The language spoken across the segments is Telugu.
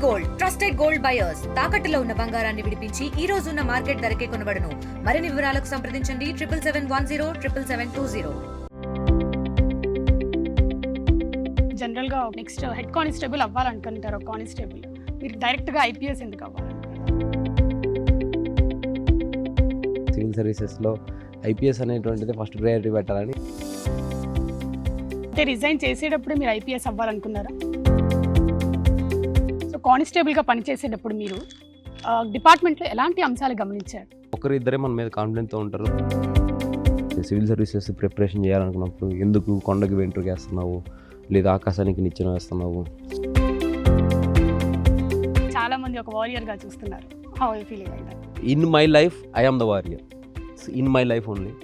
గోల్డ్ ట్రస్టెడ్ గోల్డ్ బయర్స్ తాకట్టులో ఉన్న బంగారాన్ని విడిపించి ఈ రోజు ఉన్న మార్కెట్ ధరకే కొనబడును. మరిన్ని వివరాలకు సంప్రదించండి 7710 జనరల్ గా నెక్స్ట్ హెడ్ కానిస్టేబుల్ అవ్వాలనుకుంటారు. కానిస్టేబుల్ మీరు డైరెక్ట్ గా ఐపీఎస్ ఎందుకు అవ్వాలనుకుంటారు? సివిల్ సర్వీసెస్లో ఐపీఎస్ అనేటువంటిది ఫస్ట్ ప్రయారిటీ పెట్టాలని. అంటే రిజైన్ చేసేటప్పుడు మీరు ఐపీఎస్ అవ్వాలనుకున్నారా? సో కానిస్టేబుల్గా పనిచేసేటప్పుడు మీరు డిపార్ట్మెంట్లో ఎలాంటి అంశాలు గమనించారు? ఒకరిద్దరే మన మీద కాన్ఫిడెంట్తో ఉంటారు. సివిల్ సర్వీసెస్ ప్రిపరేషన్ చేయాలనుకున్నప్పుడు ఎందుకు కొండకి వెంట్రుకు వేస్తున్నావు, లేదా ఆకాశానికి నిచ్చెన వేస్తున్నావు? చాలా మంది ఒక వారియర్గా చూస్తున్నారు. How you feeling like that? In my life I am the warrior. In my life only.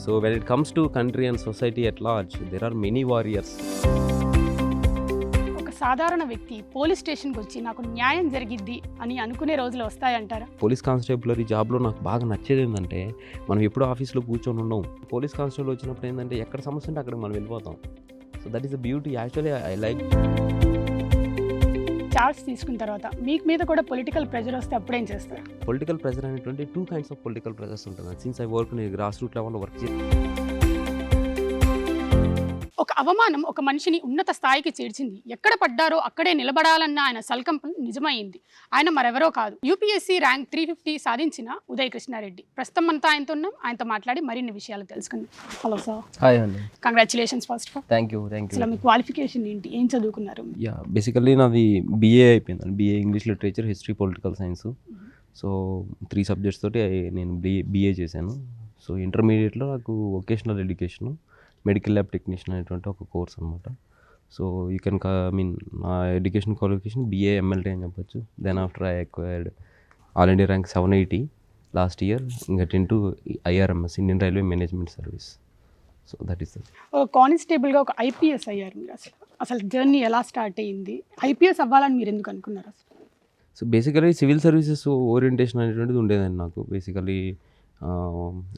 So when it comes to country and society at large there are many warriors. ఒక సాధారణ వ్యక్తి పోలీస్ స్టేషన్కి వచ్చి నాకు న్యాయం జరిగిద్ది అని అనుకునే రోజులు వస్తాయంటారా? పోలీస్ కానిస్టేబులరీ జాబ్లో నాకు బాగా నచ్చేది ఏంటంటే మనం ఎప్పుడు ఆఫీస్లో కూర్చొని ఉన్నాం. పోలీస్ కానిస్టేబుల్ వచ్చినప్పుడు ఏంటంటే ఎక్కడ సమస్య ఉంటే అక్కడికి మనం వెళ్ళిపోతాం. So that is the beauty. Actually I like. Charge తీసుకున్న తర్వాత మీకు మీద కూడా పొలిటికల్ ప్రెజర్ వస్తే అప్పుడేం చేస్తారు? పొలిటికల్ ప్రెజర్ అనేటువంటి 2 kinds ఆఫ్ పొలిటికల్ ప్రెజర్స్ ఉంటుంది. సిన్స్ ఐ వర్క్ నేను గ్రాస్ రూట్ లెవెల్లో వర్క్ చేసి ఒక అవమానం ఒక మనిషిని ఉన్నత స్థాయికి చేర్చింది. ఎక్కడ పడ్డారో అక్కడే నిలబడాలన్న ఆయన సంకల్పం నిజమైంది. ఆయన మరెవరో కాదు, యూపీఎస్సీ ర్యాంక్ 350 సాధించిన ఉదయ్ కృష్ణారెడ్డి. ప్రస్తుతం అంతా ఆయనతో ఉన్నాం. ఆయనతో మాట్లాడి మరిన్ని విషయాలు తెలుసుకుందాం. Hello sir. హాయ్ అండి. Congratulations first of all. Thank you. అసలు మీ క్వాలిఫికేషన్ ఏంటి, ఏం చదువుకున్నారు? యా బేసికల్లీ నాది BA అయిపోయింది. BA English literature, history, political science. So 3 subjects తోటి నేను BA చేశాను. సో ఇంటర్మీడియట్లో నాకు vocational education, medical lab technician అనేటువంటి ఒక కోర్స్ అనమాట. సో యూ కెన్ నా ఎడ్యుకేషన్ క్వాలిఫికేషన్ BA MLT అని చెప్పొచ్చు. Then after I acquired all India rank 780 last year. ఇంకా 10 IRMS Indian railway management service. So that is ఒక కానిస్టేబుల్గా ఒక ఐపీఎస్ అయ్యారు మీరు. అసలు జర్నీ ఎలా స్టార్ట్ అయ్యింది? ఐపీఎస్ అవ్వాలని మీరు ఎందుకు అనుకున్నారు అసలు? So basically civil services orientation అనేటువంటిది ఉండేదండి నాకు. బేసికలీ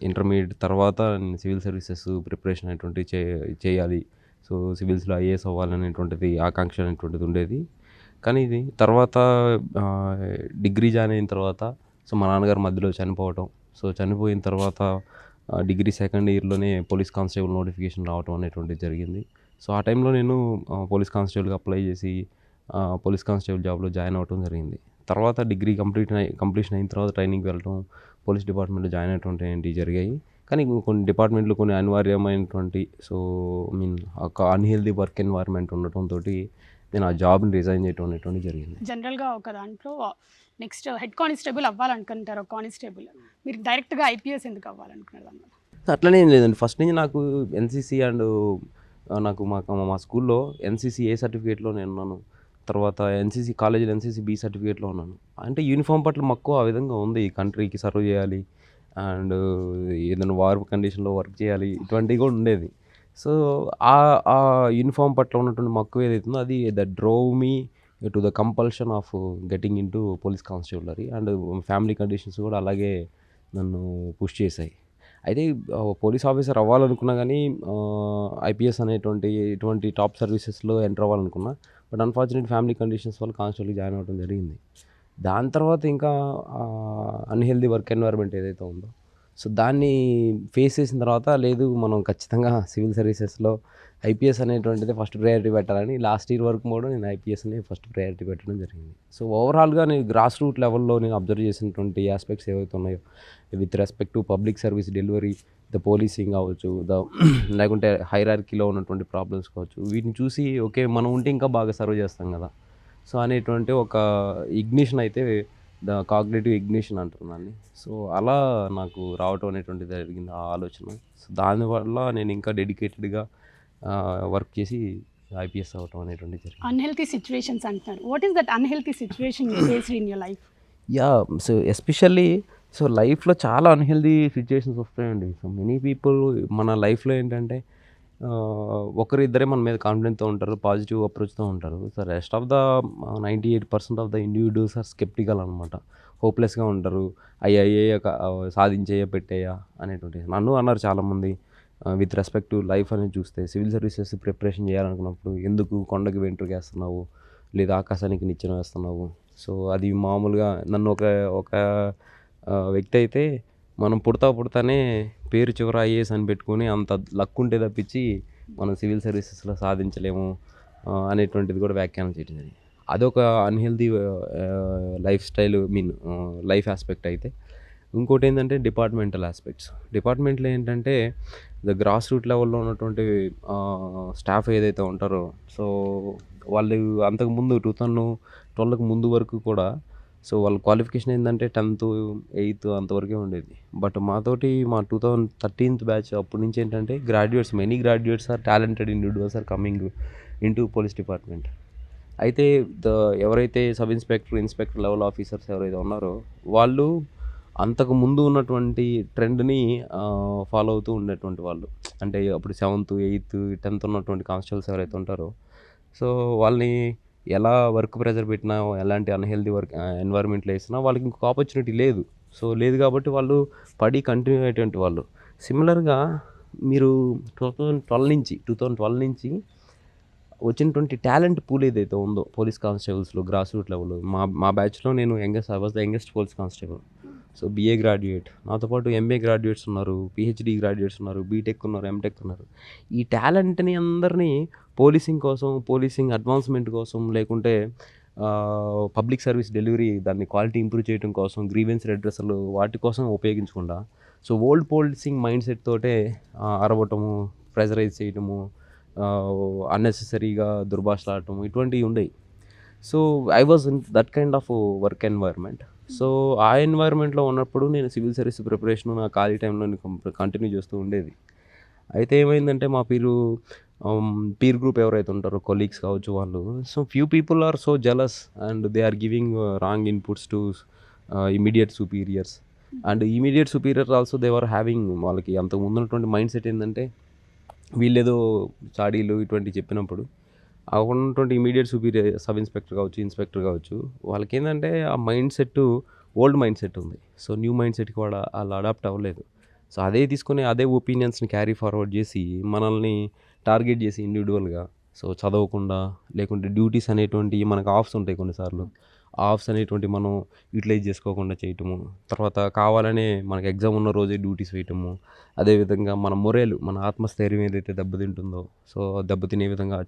ఇంటర్మీడియట్ తర్వాత నేను సివిల్ సర్వీసెస్ ప్రిపరేషన్ అనేటువంటిది చేయాలి. సో సివిల్స్లో IAS అవ్వాలనేటువంటిది ఆకాంక్ష అనేటువంటిది ఉండేది. కానీ ఇది తర్వాత డిగ్రీ జాయిన్ అయిన తర్వాత సో మా నాన్నగారు మధ్యలో చనిపోవటం. సో చనిపోయిన తర్వాత డిగ్రీ సెకండ్ ఇయర్లోనే పోలీస్ కానిస్టేబుల్ నోటిఫికేషన్ రావటం అనేటువంటిది జరిగింది. సో ఆ టైంలో నేను పోలీస్ కానిస్టేబుల్గా అప్లై చేసి పోలీస్ కానిస్టేబుల్ జాబ్లో జాయిన్ అవ్వటం జరిగింది. తర్వాత డిగ్రీ కంప్లీషన్ అయిన తర్వాత ట్రైనింగ్కి వెళ్ళటం, పోలీస్ డిపార్ట్మెంట్లో జాయిన్ అయ్యేటువంటి జరిగాయి. కానీ కొన్ని డిపార్ట్మెంట్లు కొన్ని అనివార్యమైనటువంటి ఒక అన్హెల్దీ వర్క్ ఎన్వైర్న్మెంట్ ఉండటంతో నేను ఆ జాబ్ని రిజైన్ చేయడం అనేటువంటి జరిగింది. జనరల్గా ఒక దాంట్లో నెక్స్ట్ హెడ్ కానిస్టేబుల్ అవ్వాలనుకుంటారు. కానిస్టేబుల్ మీరు డైరెక్ట్గా ఐపీఎస్ ఎందుకు అవ్వాలనుకున్నారు? అట్లనే ఏం లేదండి. ఫస్ట్ నుంచి నాకు ఎన్సీసీ అండ్ నాకు మా స్కూల్లో ఎన్సీసీ A సర్టిఫికేట్లో నేను ఉన్నాను. తర్వాత ఎన్సీసీ కాలేజీలో ఎన్సీసీ B సర్టిఫికేట్లో ఉన్నాను. అంటే యూనిఫామ్ పట్ల మక్కువ ఆ విధంగా ఉంది. ఈ కంట్రీకి సర్వ్ చేయాలి అండ్ ఏదైనా వార్ కండిషన్లో వర్క్ చేయాలి, ఇటువంటివి కూడా ఉండేది. సో ఆ యూనిఫామ్ పట్ల ఉన్నటువంటి మక్కువ ఏదైతుందో అది drove me to the compulsion of getting in to police constabulary. And family conditions కూడా అలాగే నన్ను పుష్ చేశాయి. అయితే పోలీస్ ఆఫీసర్ అవ్వాలనుకున్నా కానీ ఐపీఎస్ ఇటువంటి టాప్ సర్వీసెస్లో ఎంటర్ అవ్వాలనుకున్నా. బట్ అన్ఫార్చునేట్ ఫ్యామిలీ కండిషన్స్ వల్ల కానిస్టేబుల్కి జాయిన్ అవ్వడం జరిగింది. దాని తర్వాత ఇంకా అన్హెల్దీ వర్క్ ఎన్వైర్న్మెంట్ ఏదైతే ఉందో సో దాన్ని ఫేస్ చేసిన తర్వాత లేదు మనం ఖచ్చితంగా సివిల్ సర్వీసెస్లో ఐపీఎస్ అనేటువంటిది ఫస్ట్ ప్రయారిటీ పెట్టాలని లాస్ట్ ఇయర్ వరకు కూడా నేను ఐపీఎస్ని ఫస్ట్ ప్రయారిటీ పెట్టడం జరిగింది. సో ఓవరాల్గా నేను గ్రాస్ రూట్ లెవెల్లో నేను అబ్జర్వ్ చేసినటువంటి ఆస్పెక్ట్స్ ఏవైతే ఉన్నాయో with respect to public service delivery, the policing కావచ్చు, లేకుంటే హైరార్కీలో ఉన్నటువంటి ప్రాబ్లమ్స్ కావచ్చు, వీటిని చూసి ఓకే మనం ఉంటే ఇంకా బాగా సర్వ్ చేస్తాం కదా సో అనేటువంటి ఒక ఇగ్నిషన్ అయితే ద కాగ్నిటివ్ ఇగ్నిషన్ అంటారు దాన్ని. సో అలా నాకు రావటం అనేటువంటిది జరిగింది ఆ ఆలోచన. సో దానివల్ల నేను ఇంకా డెడికేటెడ్గా వర్క్ చేసి ఐపీఎస్ అవ్వటం అనేటువంటి జరిగింది. అన్హెల్తీ సిచ్యువేషన్స్ అంటున్నారు. What is that unhealthy situation you faced in your life? Yeah so especially so లైఫ్లో చాలా అన్హెల్తీ సిచ్యువేషన్స్ వస్తాయండి. సో మెనీ పీపుల్ మన లైఫ్లో ఏంటంటే ఒకరిద్దరే మన మీద కాన్ఫిడెంట్తో ఉంటారు, పాజిటివ్ అప్రోచ్తో ఉంటారు. So rest of the 98% of the individuals are skeptical అనమాట. హోప్లెస్గా ఉంటారు. అయ్యా సాధించేయ పెట్టేయా అనేటువంటి నన్ను అన్నారు చాలామంది. విత్ రెస్పెక్ట్ టు లైఫ్ అనేది చూస్తే సివిల్ సర్వీసెస్ ప్రిపరేషన్ చేయాలనుకున్నప్పుడు ఎందుకు కొండకి వెంట్రుకు వేస్తున్నావు, లేదా ఆకాశానికి నిచ్చెన వేస్తున్నావు. సో అది మామూలుగా నన్ను ఒక ఒక వ్యక్తి అయితే మనం పుడతానే పేరు చివర ఐఏఎస్ అని పెట్టుకొని అంత లక్ ఉంటే తప్పించి మనం సివిల్ సర్వీసెస్లో సాధించలేము అనేటువంటిది కూడా వ్యాఖ్యానం చేయడం జరిగింది. అదొక unhealthy life style life aspect అయితే. ఇంకోటి ఏంటంటే డిపార్ట్మెంటల్ ఆస్పెక్ట్స్. డిపార్ట్మెంట్లో ఏంటంటే గ్రాస్ రూట్ లెవెల్లో ఉన్నటువంటి స్టాఫ్ ఏదైతే ఉంటారో, సో వాళ్ళు అంతకుముందు 2012కి ముందు వరకు కూడా సో వాళ్ళ క్వాలిఫికేషన్ ఏంటంటే 10th 8th అంతవరకే ఉండేది. బట్ మా 2013th బ్యాచ్ అప్పటి నుంచి ఏంటంటే many graduates are talented individuals are coming into police department. అయితే ఎవరైతే సబ్ ఇన్స్పెక్టర్ లెవెల్ ఆఫీసర్స్ ఎవరైతే ఉన్నారో వాళ్ళు అంతకు ముందు ఉన్నటువంటి ట్రెండ్ని ఫాలో అవుతూ ఉండేటువంటి వాళ్ళు. అంటే అప్పుడు 7th 8th 10th ఉన్నటువంటి కానిస్టేబుల్స్ ఎవరైతే ఉంటారో, సో వాళ్ళని ఎలా వర్క్ ప్రెజర్ పెట్టినా, ఎలాంటి అన్హెల్దీ ఎన్వైర్న్మెంట్లో వేసినా వాళ్ళకి ఇంకొక ఆపర్చునిటీ లేదు. సో లేదు కాబట్టి వాళ్ళు పడి కంటిన్యూ అయ్యేటువంటి వాళ్ళు. సిమిలర్గా మీరు 2012 నుంచి వచ్చినటువంటి టాలెంట్ పూల్ ఏదైతే ఉందో పోలీస్ కానిస్టేబుల్స్లో గ్రాస్ రూట్ లెవెల్లో, మా బ్యాచ్లో నేను I was the youngest police constable. So BA graduate, నాతో పాటు MA గ్రాడ్యుయేట్స్ ఉన్నారు, PhD గ్రాడ్యుయేట్స్ ఉన్నారు, బీటెక్ ఉన్నారు, MTech ఉన్నారు. ఈ టాలెంట్ని అందరినీ పోలీసింగ్ అడ్వాన్స్మెంట్ కోసం, లేకుంటే పబ్లిక్ సర్వీస్ డెలివరీ దాన్ని క్వాలిటీ ఇంప్రూవ్ చేయడం కోసం, గ్రీవెన్స్ రెడ్రెసల్ వాటి కోసం ఉపయోగించకుండా so old policing mind set తోటే అరవటము, ప్రెజరైజ్ చేయటము, అన్నెసెసరీగా దుర్భాషలాడటము ఇటువంటివి ఉండేవి. So I was in that kind of work environment. So ఆ ఎన్వైర్న్మెంట్లో ఉన్నప్పుడు నేను సివిల్ సర్వీస్ ప్రిపరేషన్ నా ఖాళీ టైంలో కంటిన్యూ చేస్తూ ఉండేది. అయితే ఏమైందంటే మా పీర్ గ్రూప్ ఎవరైతే ఉంటారో కొలీగ్స్ కావచ్చు వాళ్ళు, so few people are so jealous and they are giving wrong inputs to immediate superiors. And immediate superiors also they are having, వాళ్ళకి అంతకు ముందు ఉన్నటువంటి మైండ్ సెట్ ఏంటంటే వీళ్ళేదో చాడీలు ఇటువంటివి చెప్పినప్పుడు ఆ ఉన్నటువంటి ఇమీడియట్ సుపీరియర్ సబ్ ఇన్స్పెక్టర్ కావచ్చు, ఇన్స్పెక్టర్ కావచ్చు, వాళ్ళకి ఏంటంటే ఆ mind set old mind set ఉంది. సో న్యూ మైండ్ సెట్కి వాళ్ళు అడాప్ట్ అవ్వలేదు. సో అదే తీసుకొని అదే ఒపీనియన్స్ని క్యారీ ఫార్వర్డ్ చేసి మనల్ని టార్గెట్ చేసి ఇండివిజువల్గా సో చదవకుండా, లేకుంటే డ్యూటీస్ అనేటువంటివి మనకు ఆఫ్స్ ఉంటాయి కొన్నిసార్లు, ఆఫ్స్ అనేటువంటి మనం యూటిలైజ్ చేసుకోకుండా చేయటము, తర్వాత కావాలనే మనకి ఎగ్జామ్ ఉన్న రోజే డ్యూటీస్ వేయటము, అదేవిధంగా మన ఆత్మస్థైర్యం ఏదైతే దెబ్బతింటుందో సో దెబ్బతినే విధంగా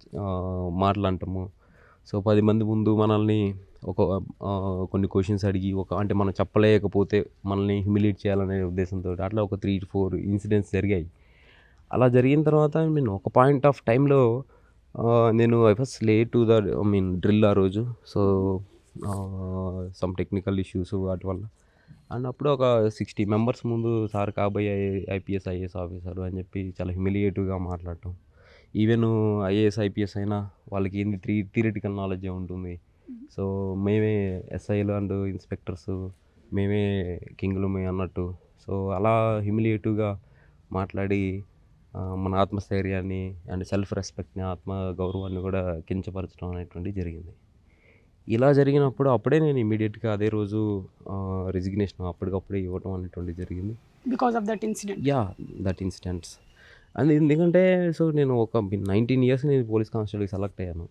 మాట్లాడటము. సో 10 మంది ముందు మనల్ని కొన్ని క్వశ్చన్స్ అడిగి అంటే మనం చెప్పలేకపోతే మనల్ని హ్యూమిలియేట్ చేయాలనే ఉద్దేశంతో అట్లా ఒక 3 to 4 ఇన్సిడెంట్స్ జరిగాయి. అలా జరిగిన తర్వాత ఒక పాయింట్ ఆఫ్ టైంలో నేను I was late to drill ఆ రోజు. సో సమ్ టెక్నికల్ ఇష్యూస్ వాటి వల్ల. అండ్ అప్పుడు ఒక 60 మెంబర్స్ ముందు సార్ కాబోయే IPS IAS ఆఫీసర్ అని చెప్పి చాలా హ్యూమిలియేటివ్గా మాట్లాడటం. ఈవెన్ IAS IPS అయినా వాళ్ళకి ఏంది థియరిటికల్ నాలెడ్జే ఉంటుంది. సో మేమే SIలు అండ్ ఇన్స్పెక్టర్స్, మేమే కింగ్లు అన్నట్టు. సో అలా హ్యూమిలియేటివ్గా మాట్లాడి మన ఆత్మస్థైర్యాన్ని అండ్ సెల్ఫ్ రెస్పెక్ట్ని, ఆత్మ గౌరవాన్ని కూడా కించపరచడం అనేటువంటిది జరిగింది. ఇలా జరిగినప్పుడు అప్పుడే నేను ఇమీడియట్గా అదే రోజు రిజిగ్నేషన్ అప్పటికప్పుడే ఇవ్వటం అనేటువంటిది జరిగింది. Because of that incident. That incidents. And ఎందుకంటే సో నేను ఒక 19 years నేను పోలీస్ కానిస్టేబుల్కి సెలెక్ట్ అయ్యాను.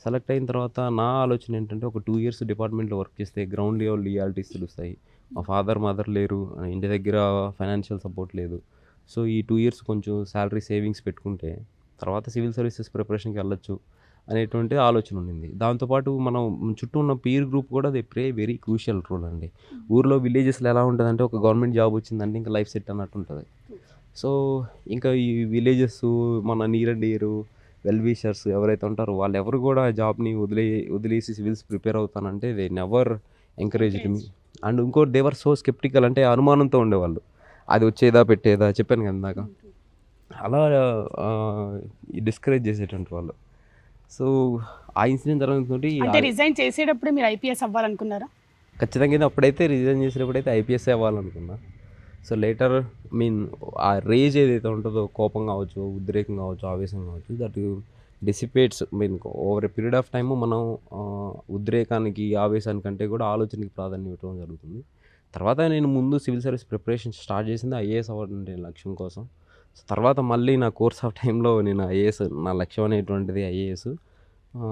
సెలెక్ట్ అయిన తర్వాత నా ఆలోచన ఏంటంటే ఒక 2 years డిపార్ట్మెంట్లో వర్క్ చేస్తే గ్రౌండ్ లెవెల్ రియాలిటీస్ తెలుస్తాయి. మా ఫాదర్ మదర్ లేరు, ఇంటి దగ్గర ఫైనాన్షియల్ సపోర్ట్ లేదు. సో ఈ 2 years కొంచెం శాలరీ సేవింగ్స్ పెట్టుకుంటే తర్వాత సివిల్ సర్వీసెస్ ప్రిపరేషన్కి వెళ్ళొచ్చు అనేటువంటి ఆలోచన ఉండింది. దాంతోపాటు మనం చుట్టూ ఉన్న పీర్ గ్రూప్ కూడా they play very crucial role అండి. ఊర్లో విలేజెస్లో ఎలా ఉంటుందంటే ఒక గవర్నమెంట్ జాబ్ వచ్చిందంటే ఇంకా లైఫ్ సెట్ అన్నట్టు ఉంటుంది. సో ఇంకా ఈ విలేజెస్ మన near and dear well wishers ఎవరైతే ఉంటారో వాళ్ళు ఎవరు కూడా జాబ్ని వదిలేసి సివిల్స్ ప్రిపేర్ అవుతానంటే they never encouraged me. And ఇంకోటి దే వర్ సో స్కెప్టికల్, అంటే అనుమానంతో ఉండేవాళ్ళు, అది వచ్చేదా పెట్టేదా చెప్పాను కదా ఇందాక, అలా డిస్కరేజ్ చేసేటువంటి వాళ్ళు. సో ఆ ఇన్సిడెంట్ జరగడంతోటి అంటే రిజైన్ చేసేటప్పుడు మీరు IPS అవ్వాలనుకున్నారా? ఖచ్చితంగా అప్పుడైతే రిజైన్ చేసేటప్పుడైతే IPS అవ్వాలనుకున్నా. సో లేటర్ ఆ రేజ్ ఏదైతే ఉంటుందో, కోపం కావచ్చు, ఉద్రేకం కావచ్చు, ఆవేశం కావచ్చు, that dissipates over a period of time మనం ఉద్రేకానికి, ఆవేశానికంటే కూడా ఆలోచనకి ప్రాధాన్యం ఇవ్వడం జరుగుతుంది. తర్వాత నేను ముందు సివిల్ సర్వీస్ ప్రిపరేషన్ స్టార్ట్ చేసింది IAS అవ్వడం లక్ష్యం కోసం. తర్వాత మళ్ళీ నా కోర్స్ ఆఫ్ టైంలో నేను IAS, నా లక్ష్యం అనేటువంటిది IAS.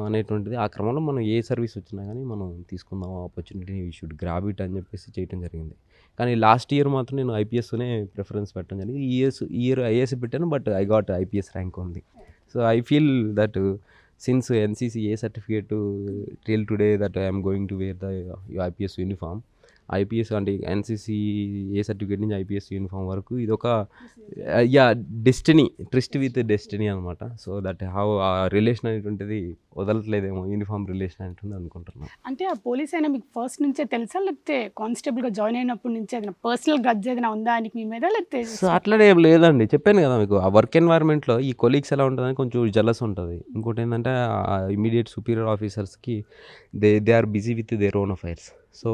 అనేటువంటిది ఆ క్రమంలో మనం ఏ సర్వీస్ వచ్చినా కానీ మనం తీసుకుందాం ఆపర్చునిటీని వీ షుడ్ గ్రాబ్ ఇట్ అని చెప్పేసి చేయడం జరిగింది. కానీ లాస్ట్ ఇయర్ మాత్రం నేను ఐపీఎస్‌నే ప్రిఫరెన్స్ పెట్టడం జరిగింది. ఈ ఇయర్ ఐఏఎస్ పెట్టాను. But I got IPS rank only. So I feel that since NCC A certificate till today that I am going to wear the IPS uniform. IPS అంటే ఎన్‌సీసీ ఏ సర్టిఫికేట్ నుంచి ఐపీఎస్ యూనిఫామ్ వరకు ఇదొక డెస్టినీ, ట్రిస్ట్ విత్ డెస్టినీ అనమాట. సో దట్ హౌ ఆ రిలేషన్ అనేటువంటిది వదలట్లేదేమో, యూనిఫామ్ రిలేషన్ అనేటువంటి అనుకుంటున్నాను. అంటే ఆ పోలీస్ అయినా మీకు ఫస్ట్ నుంచే తెలుసా, లేకపోతే కానిస్టేబుల్గా జాయిన్ అయినప్పటి నుంచి ఏదైనా పర్సనల్ గడ్జ్ ఏదైనా ఉందా ఆయనకి మీ మీద, లేకపోతే సో అట్లనే ఏం లేదండి. చెప్పాను కదా మీకు, ఆ వర్క్ ఎన్వైర్న్మెంట్లో ఈ కొలీగ్స్ ఎలా ఉంటుందని కొంచెం జలస్ ఉంటుంది. ఇంకోటి ఏంటంటే ఇమీడియట్ సుపీరియర్ ఆఫీసర్స్కి they are busy with their own affairs. So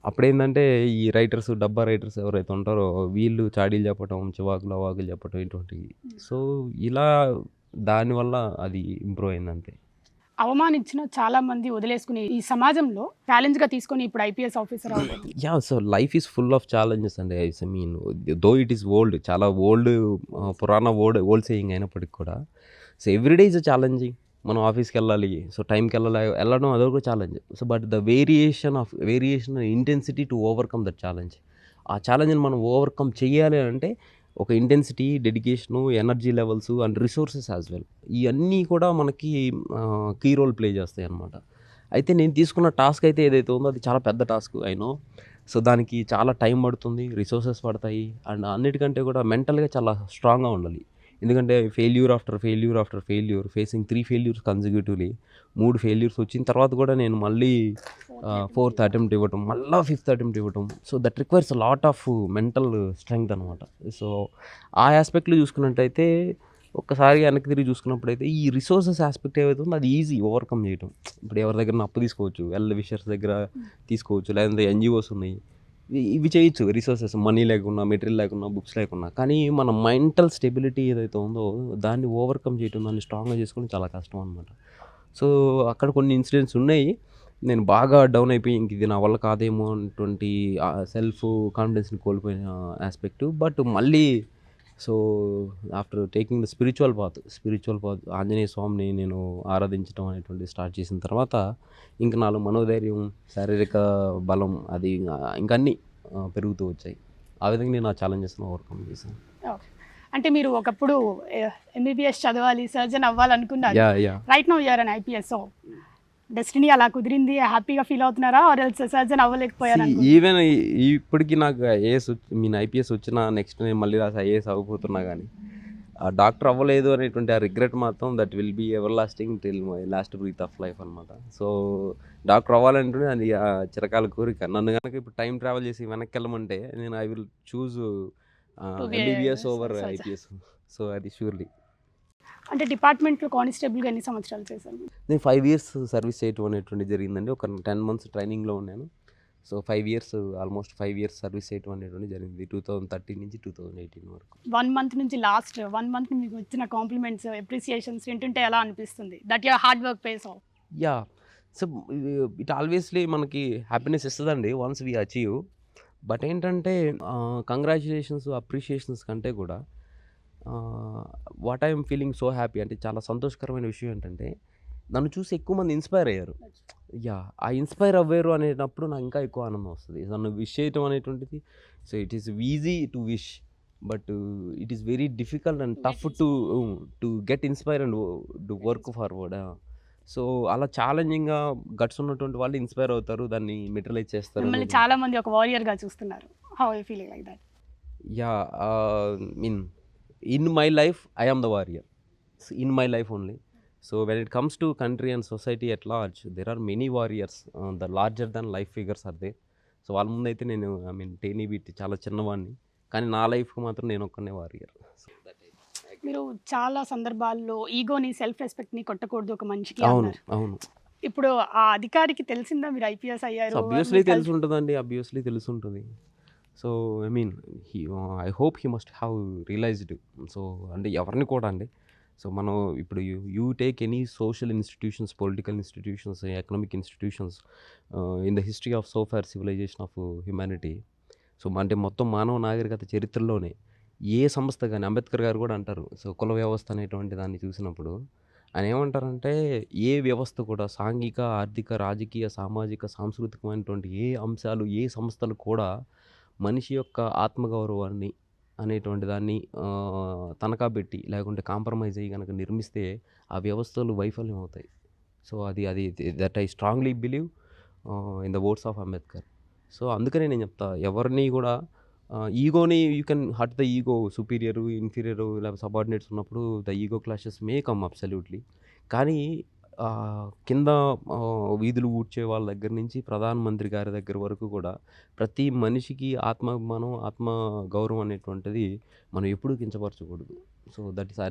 అప్పుడేంటంటే ఈ రైటర్స్, డబ్బా రైటర్స్ ఎవరైతే ఉంటారో వీళ్ళు చాడీలు చెప్పటం, చివాకులు అవాకులు చెప్పటం ఇటువంటివి. సో ఇలా దానివల్ల అది ఇంప్రూవ్ అయింది అంతే. అవమానించిన చాలా మంది వదిలేసుకుని ఈ సమాజంలో ఛాలెంజ్గా తీసుకొని ఇప్పుడు ఐపీఎస్ ఆఫీసర్ అవ్వలేదు. So life is full of challenges అండి. I mean though it is old, చాలా పురాణ ఓల్డ్ సేయింగ్ అయినప్పటికి కూడా so everyday is a challenging. మనం ఆఫీస్కి వెళ్ళాలి, సో టైంకి వెళ్ళడం అదొక challenge. So but the variation intensity to overcome that challenge. ఆ ఛాలెంజ్ని మనం ఓవర్కమ్ చేయాలి అంటే ఒక intensity, dedication, energy levels and resources as well, ఇవన్నీ కూడా మనకి కీ రోల్ ప్లే చేస్తాయి అన్నమాట. అయితే నేను తీసుకున్న టాస్క్ అయితే ఏదైతే ఉందో అది చాలా పెద్ద టాస్క్ అయినో. సో దానికి చాలా టైం పడుతుంది, రిసోర్సెస్ పడతాయి, అండ్ అన్నిటికంటే కూడా మెంటల్గా చాలా స్ట్రాంగ్గా ఉండాలి. ఎందుకంటే failure after failure facing 3 failures consecutively, 3 failures వచ్చిన తర్వాత కూడా నేను మళ్ళీ 4th అటెంప్ట్ ఇవ్వటం, మళ్ళీ 5th అటెంప్ట్ ఇవ్వటం. So that requires lot of mental strength అనమాట. సో ఆ ఆస్పెక్ట్లో చూసుకున్నట్టయితే ఒక్కసారి వెనక్కి తిరిగి చూసుకున్నప్పుడైతే ఈ రిసోర్సెస్ ఆస్పెక్ట్ ఏవైతే ఉందో అది ఈజీ ఓవర్కమ్ చేయటం. ఇప్పుడు ఎవరి దగ్గర అప్పు తీసుకోవచ్చు, విషర్స్ దగ్గర తీసుకోవచ్చు, లేదంటే ఎన్జిఓస్ ఉన్నాయి, ఇవి చేయొచ్చు. రిసోర్సెస్ మనీ లేకున్నా, మెటీరియల్ లేకున్నా, బుక్స్ లేకున్నా, కానీ మన మెంటల్ స్టెబిలిటీ ఏదైతే ఉందో దాన్ని ఓవర్కమ్ చేయటం, దాన్ని స్ట్రాంగ్గా చేసుకోవడం చాలా కష్టం అనమాట. సో అక్కడ కొన్ని ఇన్సిడెంట్స్ ఉన్నాయి. నేను బాగా డౌన్ అయిపోయి ఇంక ఇది నా వల్ల కాదేమో అన్నటువంటి సెల్ఫ్ కాన్ఫిడెన్స్ని కోల్పోయిన ఆస్పెక్ట్. బట్ మళ్ళీ so after taking the spiritual path Anjaneya స్వామిని నేను ఆరాధించడం అనేటువంటి స్టార్ట్ చేసిన తర్వాత ఇంక నాలో మనోధైర్యం, శారీరక బలం అది ఇంకా అన్నీ పెరుగుతూ వచ్చాయి. ఆ విధంగా నేను ఆ ఛాలెంజెస్ని ఓవర్కమ్ చేశాను. అంటే మీరు ఒకప్పుడు ఎంబీబీఎస్ చదవాలి, సర్జన్ అవ్వాలనుకున్నారు. Right now you are an IPS. So destiny అలా కుదిరింది, హ్యాపీగా ఫీల్ అవుతున్నారా, ఆర్ ఎల్స్ సర్జన్ అవ్వలేకపోయారు? ఈవెన్ ఇప్పటికీ నాకు ఐపీఎస్ వచ్చినా నెక్స్ట్ నేను మళ్ళీ రాసి ఐఏఎస్ అవ్వబోతున్నా, కానీ ఆ డాక్టర్ అవ్వలేదు అనేటువంటి ఆ రిగ్రెట్ మాత్రం that will be ever lasting till my last breath of life అనమాట. సో డాక్టర్ అవ్వాలంటే అది చిరకాల కోరిక. నన్ను కనుక ఇప్పుడు టైం ట్రావెల్ చేసి వెనక్కి వెళ్ళమంటే నేను I will choose MBBS over IPS. So అది షూర్లీ. అంటే డిపార్ట్మెంట్లో కానిస్టేబుల్గా ఎన్ని సంవత్సరాలు చేశాను? నేను 5 years సర్వీస్ చేయటం అనేటువంటి జరిగిందండి. ఒక 10 months ట్రైనింగ్లో ఉన్నాను. So 5 years, almost 5 years service చేయటం అనేటువంటి జరిగింది 2013 నుంచి 2018 వరకు. 1 month నుంచి లాస్ట్ 1 month మీకు వచ్చిన కాంప్లిమెంట్స్, అప్రిసియేషన్స్ వింటుంటే ఎలా అనిపిస్తుంది? That your hard work pays off. So it alwaysly మనకి హ్యాపీనెస్ ఇస్తుందండి వన్స్ వీ అచీవ్. బట్ ఏంటంటే కంగ్రాచులేషన్స్, అప్రిషియేషన్స్ కంటే కూడా what I'm feeling so happy అంటే చాలా సంతోషకరమైన విషయం ఏంటంటే నన్ను చూసి ఎక్కువ మంది ఇన్స్పైర్ అయ్యారు. ఆ ఇన్స్పైర్ అవ్వారు అనేటప్పుడు నాకు ఇంకా ఎక్కువ ఆనందం వస్తుంది. నన్ను విష్ చేయటం అనేటువంటిది, so it is easy to wish, but it is very difficult and tough to get inspire and to work forward. So అలా ఛాలెంజింగ్గా గట్స్ ఉన్నటువంటి వాళ్ళు ఇన్స్పైర్ అవుతారు, దాన్ని మెటీరియలైజ్ చేస్తారు. మిమ్మల్ని చాలా మంది ఒక వారియర్గా చూస్తున్నారు. How you feeling like that? In my life I am the warrior, in my life only. So when it comes to country and society at large, there are many warriors, the larger than life figures are there. So వాళ్ళ ముందు అయితే నేను టేనీ బీట్ చాలా చిన్నవాడిని, కానీ నా లైఫ్కి మాత్రం నేను ఒక్కనే వారియర్. మీరు చాలా సందర్భాల్లో ఈగోని, సెల్ఫ్ రెస్పెక్ట్ని కొట్టకూడదు ఒక మనిషికి. అవును. ఇప్పుడు ఆ అధికారికి తెలిసిందా మీరు ఐపీఎస్ అయ్యారు? అబ్వియస్లీ తెలుసుంటుంది. So I hope he must have realised. So అంటే ఎవరిని కూడా అండి, సో మనం ఇప్పుడు you take any social institutions, political institutions, economic institutions in the history of so far civilisation of humanity. So అంటే మొత్తం మానవ నాగరికత చరిత్రలోనే ఏ సంస్థ కానీ, అంబేద్కర్ గారు కూడా అంటారు, సో కుల వ్యవస్థ అనేటువంటి దాన్ని చూసినప్పుడు ఆయన ఏమంటారంటే, ఏ వ్యవస్థ కూడా సాంఘిక, ఆర్థిక, రాజకీయ, సామాజిక, సాంస్కృతికమైనటువంటి ఏ అంశాలు, ఏ సంస్థలు కూడా మనిషి యొక్క ఆత్మగౌరవాన్ని అనేటువంటి దాన్ని తనఖా పెట్టి, లేకుంటే కాంప్రమైజ్ అయ్యి గనక నిర్మిస్తే ఆ వ్యవస్థలు వైఫల్యం అవుతాయి. సో, అది అది that I strongly believe in the words of Ambedkar. So, అందుకనే నేను చెప్తా ఎవరిని కూడా ఈగోని you can hurt the ego superior, inferior లేకపోతే సబార్డినేట్స్ ఉన్నప్పుడు the ego clashes may come absolutely. కానీ కింద వీధులు ఊడ్చే వాళ్ళ దగ్గర నుంచి ప్రధానమంత్రి గారి దగ్గర వరకు కూడా ప్రతి మనిషికి ఆత్మాభిమానం, ఆత్మ గౌరవం అనేటువంటిది మనం ఎప్పుడూ కించపరచకూడదు. So,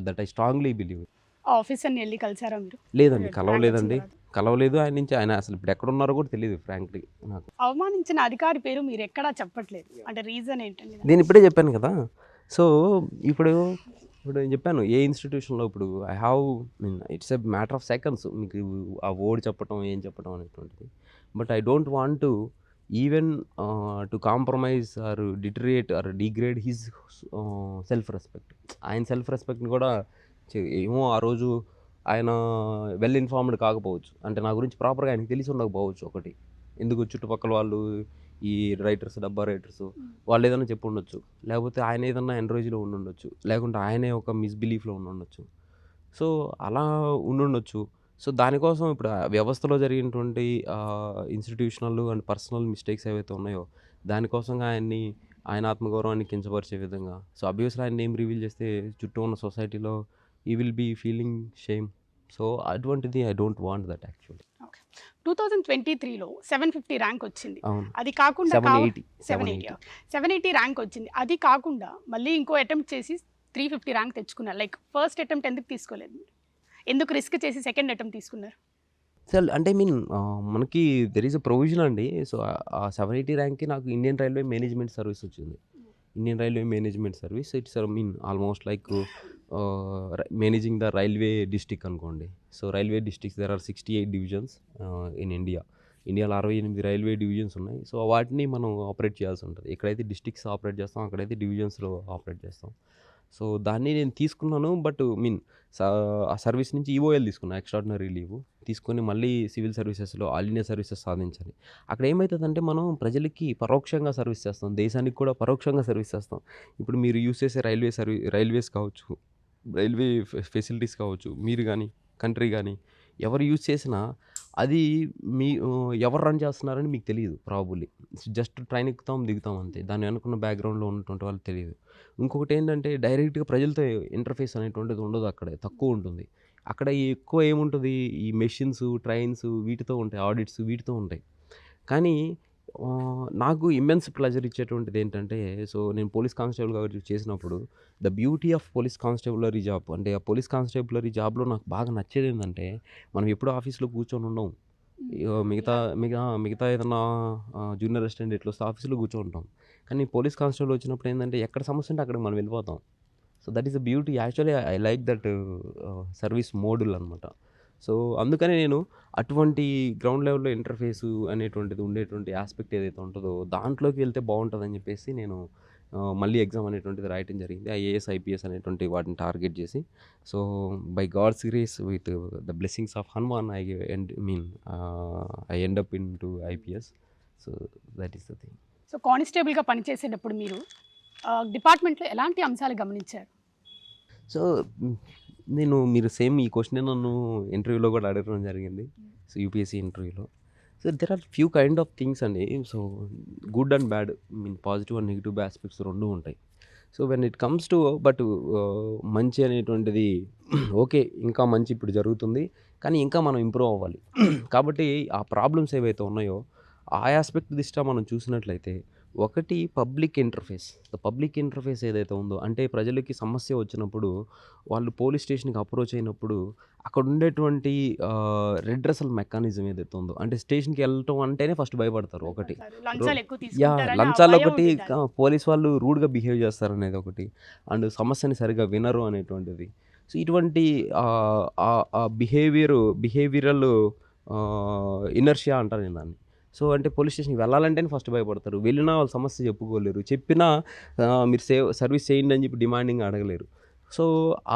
that I strongly believe. ఆఫీసర్ని వెళ్ళి కలిసారా మీరు? లేదండి, ర్యాంక్ కలవలేదండి. వచ్చిన తర్వాత. కలవలేదు. ఆయన అసలు ఇప్పుడు ఎక్కడున్నారో కూడా తెలీదు ఫ్రాంక్లీ నాకు. అవమానించిన అధికారి పేరు మీరు ఎక్కడా చెప్పట్లేదు, అంటే రీజన్ ఏంటండి దానికి? నేను ఇప్పుడే చెప్పాను కదా! సో, ఇప్పుడు నేను చెప్పాను ఏ ఇన్‌స్టిట్యూషన్‌లో ఇప్పుడు I have it's a matter of seconds మీకు ఆ వర్డ్ చెప్పటం, ఏం చెప్పటం అనేటువంటిది. But I don't want to even to compromise or deteriorate or degrade his self respect. ఆయన సెల్ఫ్ రెస్పెక్ట్‌ని కూడా ఏమో ఆ రోజు ఆయన వెల్ ఇన్ఫార్మ్డ్ కాకపోవచ్చు. అంటే నా గురించి ప్రాపర్‌గా ఆయనకి తెలిసి ఉండకపోవచ్చు ఒకటి. ఎందుకు చుట్టుపక్కల వాళ్ళు ఈ రైటర్స్, డబ్బా రైటర్స్ వాళ్ళు ఏదైనా చెప్పుండొచ్చు. లేకపోతే ఆయన ఏదన్నా ఎన్‌రోజ్‌లో ఉండుండొచ్చు. లేకుంటే ఆయనే ఒక మిస్‌బిలీఫ్‌లో ఉండుండొచ్చు. సో, అలా ఉండుండొచ్చు. సో, దానికోసం ఇప్పుడు ఆ వ్యవస్థలో జరిగినటువంటి ఇన్‌స్టిట్యూషనల్ అండ్ పర్సనల్ మిస్టేక్స్ ఏవైతే ఉన్నాయో దానికోసంగా ఆయన ఆత్మగౌరవాన్ని కించపరిచే విధంగా సో, ఆబ్వియస్‌లీ ఆయన నేమ్ రివీల్ చేస్తే చుట్టూ ఉన్న సొసైటీలో he will be feeling shame. So, అటువంటిది I don't want that actually. Okay. 2023లో 750 ర్యాంక్ వచ్చింది. అవును. అది కాకుండా 780. 780 ర్యాంక్ వచ్చింది. అది కాకుండా మళ్ళీ ఇంకో అటెంప్ట్ చేసి 350 ర్యాంక్ తెచ్చుకున్నారు. లైక్ ఫస్ట్ అటెంప్ట్ ఎందుకు తీసుకోలేదు మీరు? ఎందుకు రిస్క్ చేసి సెకండ్ అటెంప్ట్ తీసుకున్నారు? అంటే మనకి దెర్ ఈస్ ఎ ప్రొవిజన్ అండి. సో, ఆ 780 ర్యాంక్‌కి నాకు ఇండియన్ రైల్వే మేనేజ్మెంట్ సర్వీస్ వచ్చింది. Indian railway management service it's almost like managing the railway district అనుకోండి. So, railway districts there are 68 divisions in India. ఇండియాలో 68 రైల్వే డివిజన్స్ ఉన్నాయి. సో, వాటిని మనం ఆపరేట్ చేయాల్సి ఉంటుంది. ఎక్కడైతే డిస్ట్రిక్ట్స్ ఆపరేట్ చేస్తాం, అక్కడైతే డివిజన్స్‌లో ఆపరేట్ చేస్తాం. సో, దాన్ని నేను తీసుకున్నాను. బట్ ఆ సర్వీస్ నుంచి ఈఓఎల్ తీసుకున్నా, ఎక్స్ట్రార్డినరీ లీవ్ తీసుకొని మళ్ళీ సివిల్ సర్వీసెస్‌లో ఆల్ ఇండియా సర్వీసెస్ సాధించాలి. అక్కడ ఏమైతదంటే మనం ప్రజలకి పరోక్షంగా సర్వీస్ చేస్తాం. దేశానికి కూడా పరోక్షంగా సర్వీస్ చేస్తాం. ఇప్పుడు మీరు యూజ్ చేసే రైల్వేస్ కావచ్చు, రైల్వే ఫెసిలిటీస్ కావచ్చు, మీరు గానీ, కంట్రీ గానీ ఎవరు యూజ్ చేసినా అది ఎవరు రన్ చేస్తున్నారని మీకు తెలీదు ప్రాబబ్లీ. జస్ట్ ట్రైన్ ఎక్కుతాం, దిగుతాం అంతే. దాని వెనకున్న బ్యాక్‌గ్రౌండ్‌లో ఉన్నటువంటి వాళ్ళకి తెలీదు. ఇంకొకటేంటంటే డైరెక్ట్‌గా ప్రజలతో ఇంటర్ఫేస్ అనేటువంటిది ఉండదు అక్కడ. తక్కువ ఉంటుంది. అక్కడ ఎక్కువ ఏముంటది ఈ మెషిన్స్, ట్రైన్స్ వీటితో ఉంటాయి. ఆడిట్స్ వీటితో ఉంటాయి. కానీ నాకు ఇమ్మెన్స్ ప్లెజర్ ఇచ్చేటువంటిది ఏంటంటే సో, నేను పోలీస్ కానిస్టేబుల్‌గా చేసినప్పుడు the beauty of police constabulary job అంటే ఆ పోలీస్ కానిస్టేబులరీ జాబ్‌లో నాకు బాగా నచ్చేదేంటంటే మనం ఎప్పుడూ ఆఫీస్‌లో కూర్చొని ఉండం. మిగతా ఏదన్నా జూనియర్ అసిస్టెంట్ ఇట్లా వస్తే ఆఫీస్‌లో కూర్చొని ఉంటాం. కానీ పోలీస్ కానిస్టేబుల్ వచ్చినప్పుడు ఏందంటే ఎక్కడ సమస్య ఉంటే అక్కడికి మనం వెళ్ళిపోతాం. So, that is the beauty. Actually I like that service module అనమాట. సో, అందుకనే నేను అటువంటి గ్రౌండ్ లెవెల్‌లో ఇంటర్ఫేసు అనేటువంటిది ఉండేటువంటి యాస్పెక్ట్ ఏదైతే ఉంటదో దాంట్లోకి వెళ్తే బావుంటదని చెప్పేసి నేను మళ్ళీ ఎగ్జామ్ అనేటువంటిది రాయటం జరిగింది. ఐఏఎస్, ఐపీఎస్ అనేటువంటి వాటిని టార్గెట్ చేసి. So, by God's grace with the blessings of Hanuman I end up into IPS. So, that is the thing. So, కానిస్టేబుల్‌గా పనిచేసేటప్పుడు మీరు డిపార్ట్మెంట్‌లో ఎలాంటి అంశాలు గమనించారు? సో, మీరు సేమ్ ఈ క్వశ్చనే నన్ను ఇంటర్వ్యూలో కూడా అడగడం జరిగింది. సో, యూపీఎస్సీ ఇంటర్వ్యూలో. So, there are few kind of things అండి. So, good and bad positive and negative aspects 2 ఉంటాయి. So, when it comes to మంచి అనేటువంటిది ఓకే. ఇంకా మంచి ఇప్పుడు జరుగుతుంది. కానీ ఇంకా మనం ఇంప్రూవ్ అవ్వాలి. కాబట్టి ఆ ప్రాబ్లమ్స్ ఏవైతే ఉన్నాయో ఆ యాస్పెక్ట్ దిష్టా మనం చూసినట్లయితే ఒకటి పబ్లిక్ ఇంటర్ఫేస్ ఏదైతే ఉందో అంటే ప్రజలకి సమస్య వచ్చినప్పుడు వాళ్ళు పోలీస్ స్టేషన్‌కి అప్రోచ్ అయినప్పుడు అక్కడ ఉండేటువంటి రెడ్రెసల్ మెకానిజం ఏదైతే ఉందో అంటే స్టేషన్‌కి వెళ్ళటం అంటేనే ఫస్ట్ భయపడతారు ఒకటి. లంచాలు ఎక్కువ యాహ్! తీసుకుంటారని లంచాలు భయం ఒకటి, ఉంటుంది. పోలీస్ వాళ్ళు రూడ్‌గా బిహేవ్ చేస్తారనేది ఒకటి. అండ్ సమస్యని సరిగ్గా వినరు అనేటువంటిది. సో, ఇటువంటి బిహేవియరల్ ఇనర్షియా అంటారు నేను దాన్ని. సో, అంటే పోలీస్ స్టేషన్‌కి వెళ్ళాలంటేనే ఫస్ట్ భయపడతారు. వెళ్ళినా వాళ్ళు సమస్య చెప్పుకోలేరు. చెప్పినా మీరు సర్వీస్ చేయండి అని చెప్పి డిమాండింగ్‌గా అడగలేరు. సో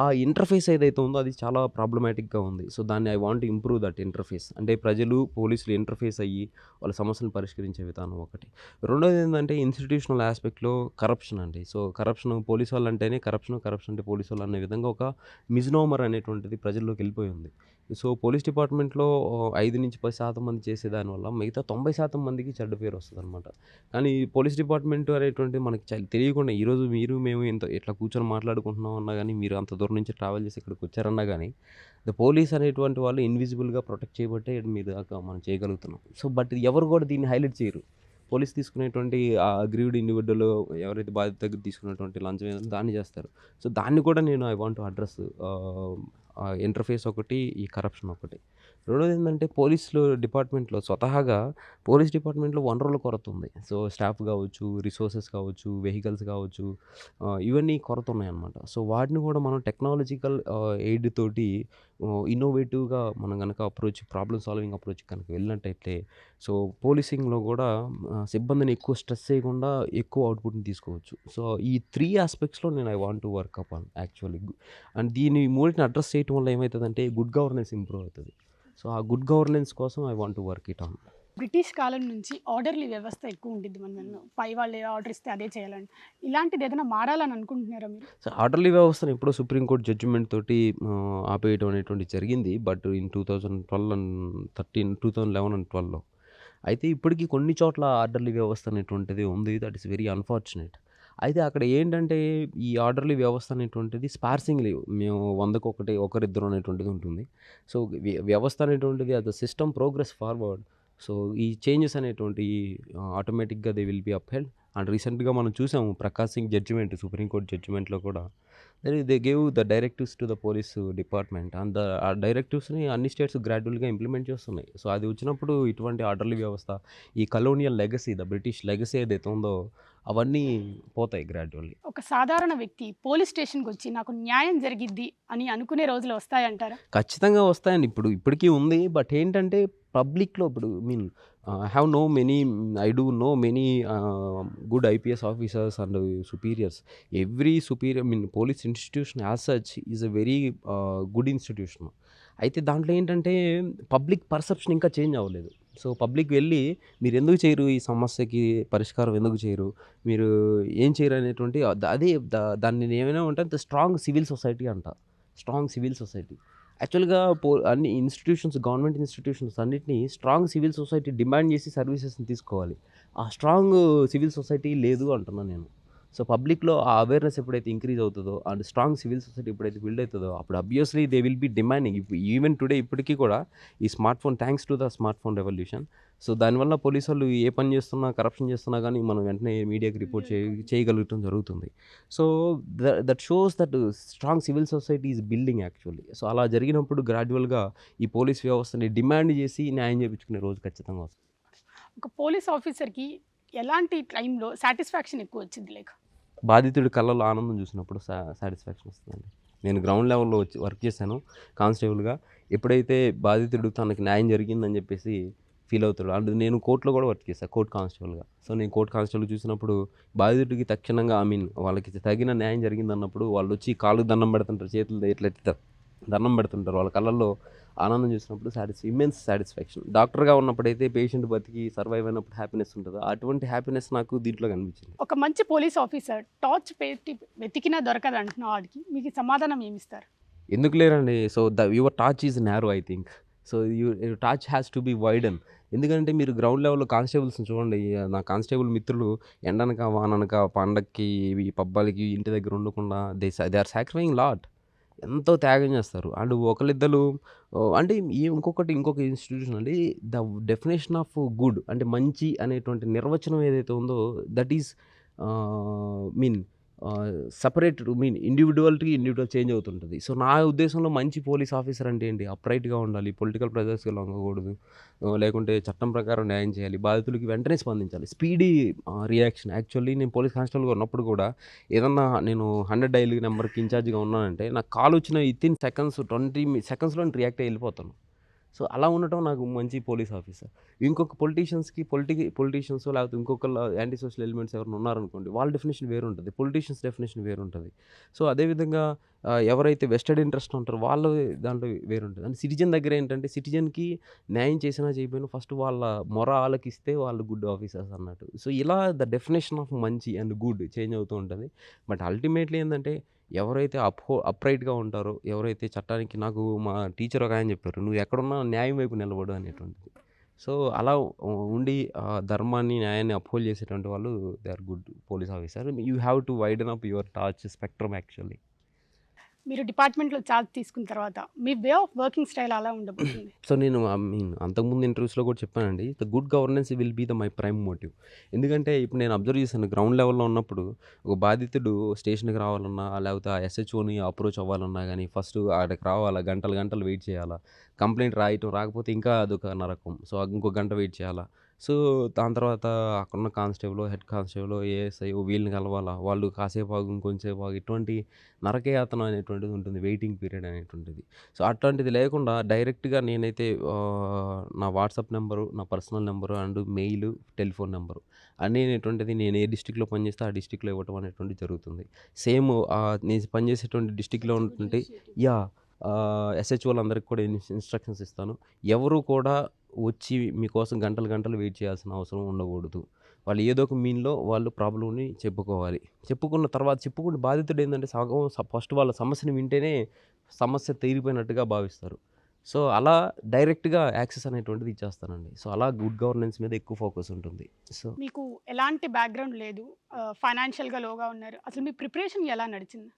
ఆ ఇంటర్ఫేస్ ఏదైతే ఉందో అది చాలా ప్రాబ్లమాటిక్గా ఉంది. సో దాన్ని I want improve that interface. అంటే ప్రజలు, పోలీసులు ఇంటర్ఫేస్ అయ్యి వాళ్ళ సమస్యలను పరిష్కరించే విధానం ఒకటి. రెండోది ఏంటంటే ఇన్స్టిట్యూషనల్ ఆస్పెక్ట్‌లో కరప్షన్ అండి. సో కరప్షన్ పోలీసు వాళ్ళు అంటేనే కరప్షన్, కరప్షన్ అంటే పోలీసు వాళ్ళు అనే విధంగా ఒక మిస్‌నోమర్ అనేటువంటిది ప్రజల్లోకి వెళ్ళిపోయింది. సో పోలీస్ డిపార్ట్మెంట్‌లో 5-10% మంది చేసేదానివల్ల మిగతా 90% మందికి చెడ్డ పేరు వస్తదనమాట. కానీ పోలీస్ డిపార్ట్మెంట్ అనేటువంటిది మనకి తెలియకుండా ఈరోజు మీరు మేము ఇట్లా కూర్చొని మాట్లాడుకుంటున్నాం అన్నా గానీ, మీరు అంత దూరం నుంచి ట్రావెల్ చేసి ఇక్కడికి వచ్చారన్నా గానీ, పోలీస్ అనేటువంటి వాళ్ళు ఇన్విజిబుల్‌గా ప్రొటెక్ట్ చేయబట్టే మీ దాకా మనం చేయగలుగుతున్నాం. సో బట్ ఎవరు కూడా దీన్ని హైలైట్ చేయరు. పోలీస్ తీసుకునేటువంటి అగ్రీవ్డ్ ఇండివిడ్యువల్ ఎవరైతే బాధ్యత దగ్గర తీసుకున్నటువంటి లంచం ఏదో దాన్ని చేస్తారు. సో దాన్ని కూడా నేను I want to address. Interface ఒకటి, ఈ కరప్షన్ ఒకటి. రెండోది ఏంటంటే పోలీస్ డిపార్ట్మెంట్‌లో వనరుల కొరత ఉంది. సో స్టాఫ్ కావచ్చు, రిసోర్సెస్ కావచ్చు, వెహికల్స్ కావచ్చు, ఇవన్నీ కొరత ఉన్నాయన్నమాట. సో వాటిని కూడా మనం టెక్నాలజికల్ ఎయిడ్ తోటి ఇన్నోవేటివ్‌గా మనం గనక ప్రాబ్లమ్ సాల్వింగ్ అప్రోచ్ కనుక వెళ్ళినట్టయితే సో పోలీసింగ్‌లో కూడా సిబ్బందిని ఎక్కువ స్ట్రెస్ చేయకుండా ఎక్కువ అవుట్‌పుట్‌ని తీసుకోవచ్చు. సో ఈ 3 ఆస్పెక్ట్స్‌లో నేను I want to work upon actually. And దీన్ని మూడిటిని అడ్రెస్ చేయటం వల్ల ఏమైతదంటే గుడ్ గవర్నెన్స్ ఇంప్రూవ్ అవుతది. సో ఆ గుడ్ గవర్నెన్స్ కోసం I want to work it on. British కాలం నుంచి ఆర్డర్లీ వ్యవస్థ ఎక్కువ ఉండిద్ది. మనం పై వాళ్ళు ఏ ఆర్డర్ ఇస్తే అదే చేయాలని. ఇలాంటిది ఏదైనా మారాలని అనుకుంటున్నారా మీరు? సో ఆర్డర్లీ వ్యవస్థను ఎప్పుడో సుప్రీంకోర్టు జడ్జిమెంట్ తోటి ఆపేయడం అనేటువంటిది జరిగింది. బట్ ఇన్ 2012 అండ్ 2011 అండ్ 12లో. అయితే ఇప్పటికి కొన్ని చోట్ల ఆర్డర్లీ వ్యవస్థ అనేటువంటిది ఉంది. That is very unfortunate. అయితే అక్కడ ఏంటంటే ఈ ఆర్డర్లీ వ్యవస్థ అనేటువంటిది స్పార్సింగ్‌లీ మేము 100కి ఒకరిద్దరు అనేటువంటిది ఉంటుంది. సో వ్యవస్థ అనేటువంటిది as the system progress forward. So ఈ చేంజెస్ అనేటువంటివి ఆటోమేటిక్‌గా they will be upheld. And రీసెంట్‌గా మనం చూసాము ప్రకాష్ సింగ్ జడ్జిమెంట్ సుప్రీంకోర్టు జడ్జిమెంట్‌లో కూడా they gave the directives to the police department. And ఆ డైరెక్టివ్స్‌ని అన్ని స్టేట్స్ గ్రాడ్యువల్‌గా ఇంప్లిమెంట్ చేస్తున్నాయి. సో అది వచ్చినప్పుడు ఇటువంటి ఆర్డర్లీ వ్యవస్థ, ఈ colonial legacy, the British legacy ఏదైతే ఉందో అవన్నీ పోతాయి గ్రాడ్యువల్లీ. ఒక సాధారణ వ్యక్తి పోలీస్ స్టేషన్‌కి వచ్చి నాకు న్యాయం జరిగిద్ది అని అనుకునే రోజులు వస్తాయంటారా? ఖచ్చితంగా వస్తాయండి. ఇప్పటికీ ఉంది. బట్ ఏంటంటే పబ్లిక్‌లో ఇప్పుడు I do know many good IPS officers and superiors. Every superior police institution as such is a very good institution. అయితే దాంట్లో ఏంటంటే పబ్లిక్ పర్సెప్షన్ ఇంకా చేంజ్ అవ్వలేదు. సో పబ్లిక్ వెళ్ళి మీరెందుకు చేయరు, ఈ సమస్యకి పరిష్కారం ఎందుకు చేయరు, మీరు ఏం చేయరు అనేటువంటి దాన్ని నేనేమైనా అంటే స్ట్రాంగ్ సివిల్ సొసైటీ అంట. Strong civil society. యాక్చువల్‌గా అన్ని గవర్నమెంట్ ఇన్‌స్టిట్యూషన్స్ అన్నిటిని స్ట్రాంగ్ సివిల్ సొసైటీ డిమాండ్ చేసి సర్వీసెస్‌ని తీసుకోవాలి. ఆ స్ట్రాంగ్ సివిల్ సొసైటీ లేదు అంటున్నాను నేను. సో పబ్లిక్‌లో ఆ అవేర్‌నెస్ ఎప్పుడైతే ఇంక్రీజ్ అవుతదో అండ్ స్ట్రాంగ్ సివిల్ సొసైటీ ఎప్పుడైతే బిల్డ్ అవుతదో అప్పుడు obviously they will be demanding. Even today ఇప్పటికీ కూడా ఈ thanks to the smart phone revolution. So దానివల్ల పోలీసోళ్ళు ఏ పని చేస్తున్నా, కరప్షన్ చేస్తున్నా కానీ మనం వెంటనే మీడియాకి రిపోర్ట్ చేయగలగటం జరుగుతుంది. So that shows that strong civil society is building actually. So అలా జరిగినప్పుడు గ్రాడ్యువల్‌గా ఈ పోలీస్ వ్యవస్థని డిమాండ్ చేసి న్యాయం చేపించుకునే రోజు ఖచ్చితంగా వస్తుంది. ఒక పోలీస్ ఆఫీసర్‌కి ఎలాంటి టైంలో సాటిస్ఫాక్షన్ ఎక్కువ వచ్చింది లైక్? బాధితుడి కళ్ళలో ఆనందం చూసినప్పుడు సాటిస్ఫాక్షన్ వస్తుందండి. నేను గ్రౌండ్ లెవెల్‌లో వర్క్ చేశాను కానిస్టేబుల్‌గా. ఎప్పుడైతే బాధితుడు తనకి న్యాయం జరిగిందని చెప్పేసి ఫీల్ అవుతాడు. అండ్ నేను కోర్ట్‌లో కూడా వర్క్ చేశాను, కోర్ట్ కానిస్టేబుల్‌గా. సో నేను కోర్ట్ కానిస్టేబుల్ చూసినప్పుడు బాధితుడికి తక్షణంగా వాళ్ళకి తగిన న్యాయం జరిగిందన్నప్పుడు వాళ్ళొచ్చి కాళ్ళకి దండం పెడుతుంటారు, చేతులు ఇట్లా దండం పెడుతుంటారు. వాళ్ళ కళ్ళల్లో ఆనందం చూసినప్పుడు ఇమ్మెన్స్ సాటిస్ఫాక్షన్. డాక్టర్‌గా ఉన్నప్పుడైతే పేషెంట్ బతికి సర్వైవ్ అయినప్పుడు హ్యాపీనెస్ ఉంటదో అటువంటి హ్యాపీనెస్ నాకు దీంట్లో కనిపించింది. ఒక మంచి పోలీస్ ఆఫీసర్ టార్చ్ పెట్టి వెతికినా దొరకదు అంటున్న వాడికి మీకు సమాధానం ఏమిస్తారు? ఎందుకు లేరండి. So your torch is narrow I think. So your torch has to be widen. ఎందుకంటే మీరు గ్రౌండ్ లెవెల్‌లో కానిస్టేబుల్స్‌ని చూడండి. నా కానిస్టేబుల్ మిత్రులు ఎండనక, వాననక, పండక్కి, ఈ పబ్బాలకి ఇంటి దగ్గర ఉండకుండా దే ఆర్ సాక్రిఫైయింగ్ లాట్. ఎంతో త్యాగం చేస్తారు. అండ్ ఒకళ్ళిద్దరు అంటే ఇంకొక ఇన్స్టిట్యూషన్ అండి. ద డెఫినేషన్ ఆఫ్ గుడ్ అంటే మంచి అనేటువంటి నిర్వచనం ఏదైతే ఉందో that is separated individual change అవుతుంటుంది. సో నా ఉద్దేశంలో మంచి పోలీస్ ఆఫీసర్ అంటే ఏంటి, అప్రైట్‌గా ఉండాలి, పొలిటికల్ ప్రెజర్స్‌కి లొంగకూడదు, లేకుంటే చట్టం ప్రకారం న్యాయం చేయాలి, బాధితులకి వెంటనే స్పందించాలి, స్పీడీ రియాక్షన్. యాక్చువల్లీ నేను పోలీస్ కానిస్టేబుల్‌గా ఉన్నప్పుడు కూడా ఏదన్నా నేను 100 డైల్ నెంబర్కి ఇన్ఛార్జ్‌గా ఉన్నానంటే నాకు కాల్ వచ్చిన వితిన్ సెకండ్స్ 20 సెకండ్స్‌లో రియాక్ట్ అయ్యి వెళ్ళిపోతాను. సో అలా ఉండటం నాకు మంచి పోలీస్ ఆఫీసర్. ఇంకొక పొలిటీషియన్స్ లేకపోతే ఇంకొకళ్ళ యాంటీ సోషల్ ఎలిమెంట్స్ ఎవరైనా ఉన్నారనుకోండి, వాళ్ళ డెఫినేషన్ వేరు ఉంటుంది, పొలిటీషియన్స్ డెఫినేషన్ వేరు ఉంటుంది. సో అదేవిధంగా ఎవరైతే వెస్టెడ్ ఇంట్రెస్ట్ ఉంటారో వాళ్ళు దాంట్లో వేరు ఉంటుంది. అండ్ సిటిజన్ దగ్గర ఏంటంటే సిటిజన్కి న్యాయం చేసినా చేయకపోయినా ఫస్ట్ వాళ్ళ మొర ఆలకిస్తే వాళ్ళు గుడ్ ఆఫీసర్స్ అన్నట్టు. సో ఇలా ద డెఫినేషన్ ఆఫ్ మంచి అండ్ గుడ్ చేంజ్ అవుతూ ఉంటుంది. బట్ అల్టిమేట్లీ ఏంటంటే ఎవరైతే అప్రైట్‌గా ఉంటారో, ఎవరైతే చట్టానికి నాకు మా టీచర్ ఒక ఆయన చెప్పారు, "నువ్వు ఎక్కడున్నా న్యాయం వైపు నిలబడు" అనేటువంటిది. సో అలా ఉండి ధర్మాన్ని, న్యాయాన్ని అప్‌హోల్డ్ చేసేటువంటి వాళ్ళు they are good police officer. You have to widen up your torch spectrum actually. మీరు డిపార్ట్మెంట్లో ఛార్జ్ తీసుకున్న తర్వాత మీ వే ఆఫ్ వర్కింగ్ స్టైల్ అలా ఉండబోతుంది. సో నేను అంతకుముందు ఇంటర్వ్యూస్‌లో కూడా చెప్పానండి. The good governance will be my prime motive. ఎందుకంటే ఇప్పుడు నేను అబ్జర్వ్ చేశాను గ్రౌండ్ లెవెల్‌లో ఉన్నప్పుడు ఒక బాధితుడు స్టేషన్‌కి రావాలన్నా, లేకపోతే ఆ ఎస్‌హెచ్ఓని అప్రోచ్ అవ్వాలన్నా గానీ ఫస్ట్ ఆడకి రావాలా, గంటలు గంటలు వెయిట్ చేయాలా. కంప్లెయింట్ రాకపోతే ఇంకా అదొక నరకం. సో ఇంకో గంట వెయిట్ చేయాలా. సో దాని తర్వాత అక్కడున్న కానిస్టేబులో, హెడ్ కానిస్టేబులో, ఏఎస్ఐ వీళ్ళని కలవాలా. వాళ్ళు కాసేపు ఆగు, ఇంకొంచెంసేపు ఆగు, ఇటువంటి నరకయాతన అనేటువంటిది ఉంటుంది. వెయిటింగ్ పీరియడ్ అనేటువంటిది. సో అట్లాంటిది లేకుండా డైరెక్ట్‌గా నేనైతే నా వాట్సాప్ నెంబరు, నా personal number and mail, telephone number అనేటువంటిది నేను ఏ డిస్ట్రిక్ట్‌లో పనిచేస్తే ఆ డిస్ట్రిక్ట్‌లో ఇవ్వటం అనేటువంటిది జరుగుతుంది. సేమ్ నేను పనిచేసేటువంటి డిస్ట్రిక్ట్‌లో ఉంటుంటే ఎస్‌హెచ్ఓలందరికి కూడా ఇన్‌స్ట్రక్షన్స్ ఇస్తాను. ఎవరు కూడా వచ్చి మీకోసం గంటలు గంటలు వెయిట్ చేయాల్సిన అవసరం ఉండకూడదు. వాళ్ళు ఏదో ఒక మీన్‌లో వాళ్ళు ప్రాబ్లమ్‌ని చెప్పుకోవాలి. చెప్పుకున్న తర్వాత చెప్పుకున్న బాధితుడు ఏందంటే సగం ఫస్ట్ వాళ్ళ సమస్యని వింటేనే సమస్య తీరిపోయినట్టుగా భావిస్తారు. సో అలా డైరెక్ట్‌గా యాక్సెస్ అనేటువంటిది ఇచ్చేస్తానండి. సో అలా గుడ్ గవర్నెన్స్ మీద ఎక్కువ ఫోకస్ ఉంటుంది. సో మీకు ఎలాంటి బ్యాక్‌గ్రౌండ్ లేదు. ఫైనాన్షియల్‌గా లోగా ఉన్నారు. అసలు మీ ప్రిపరేషన్ ఎలా నడిచింది?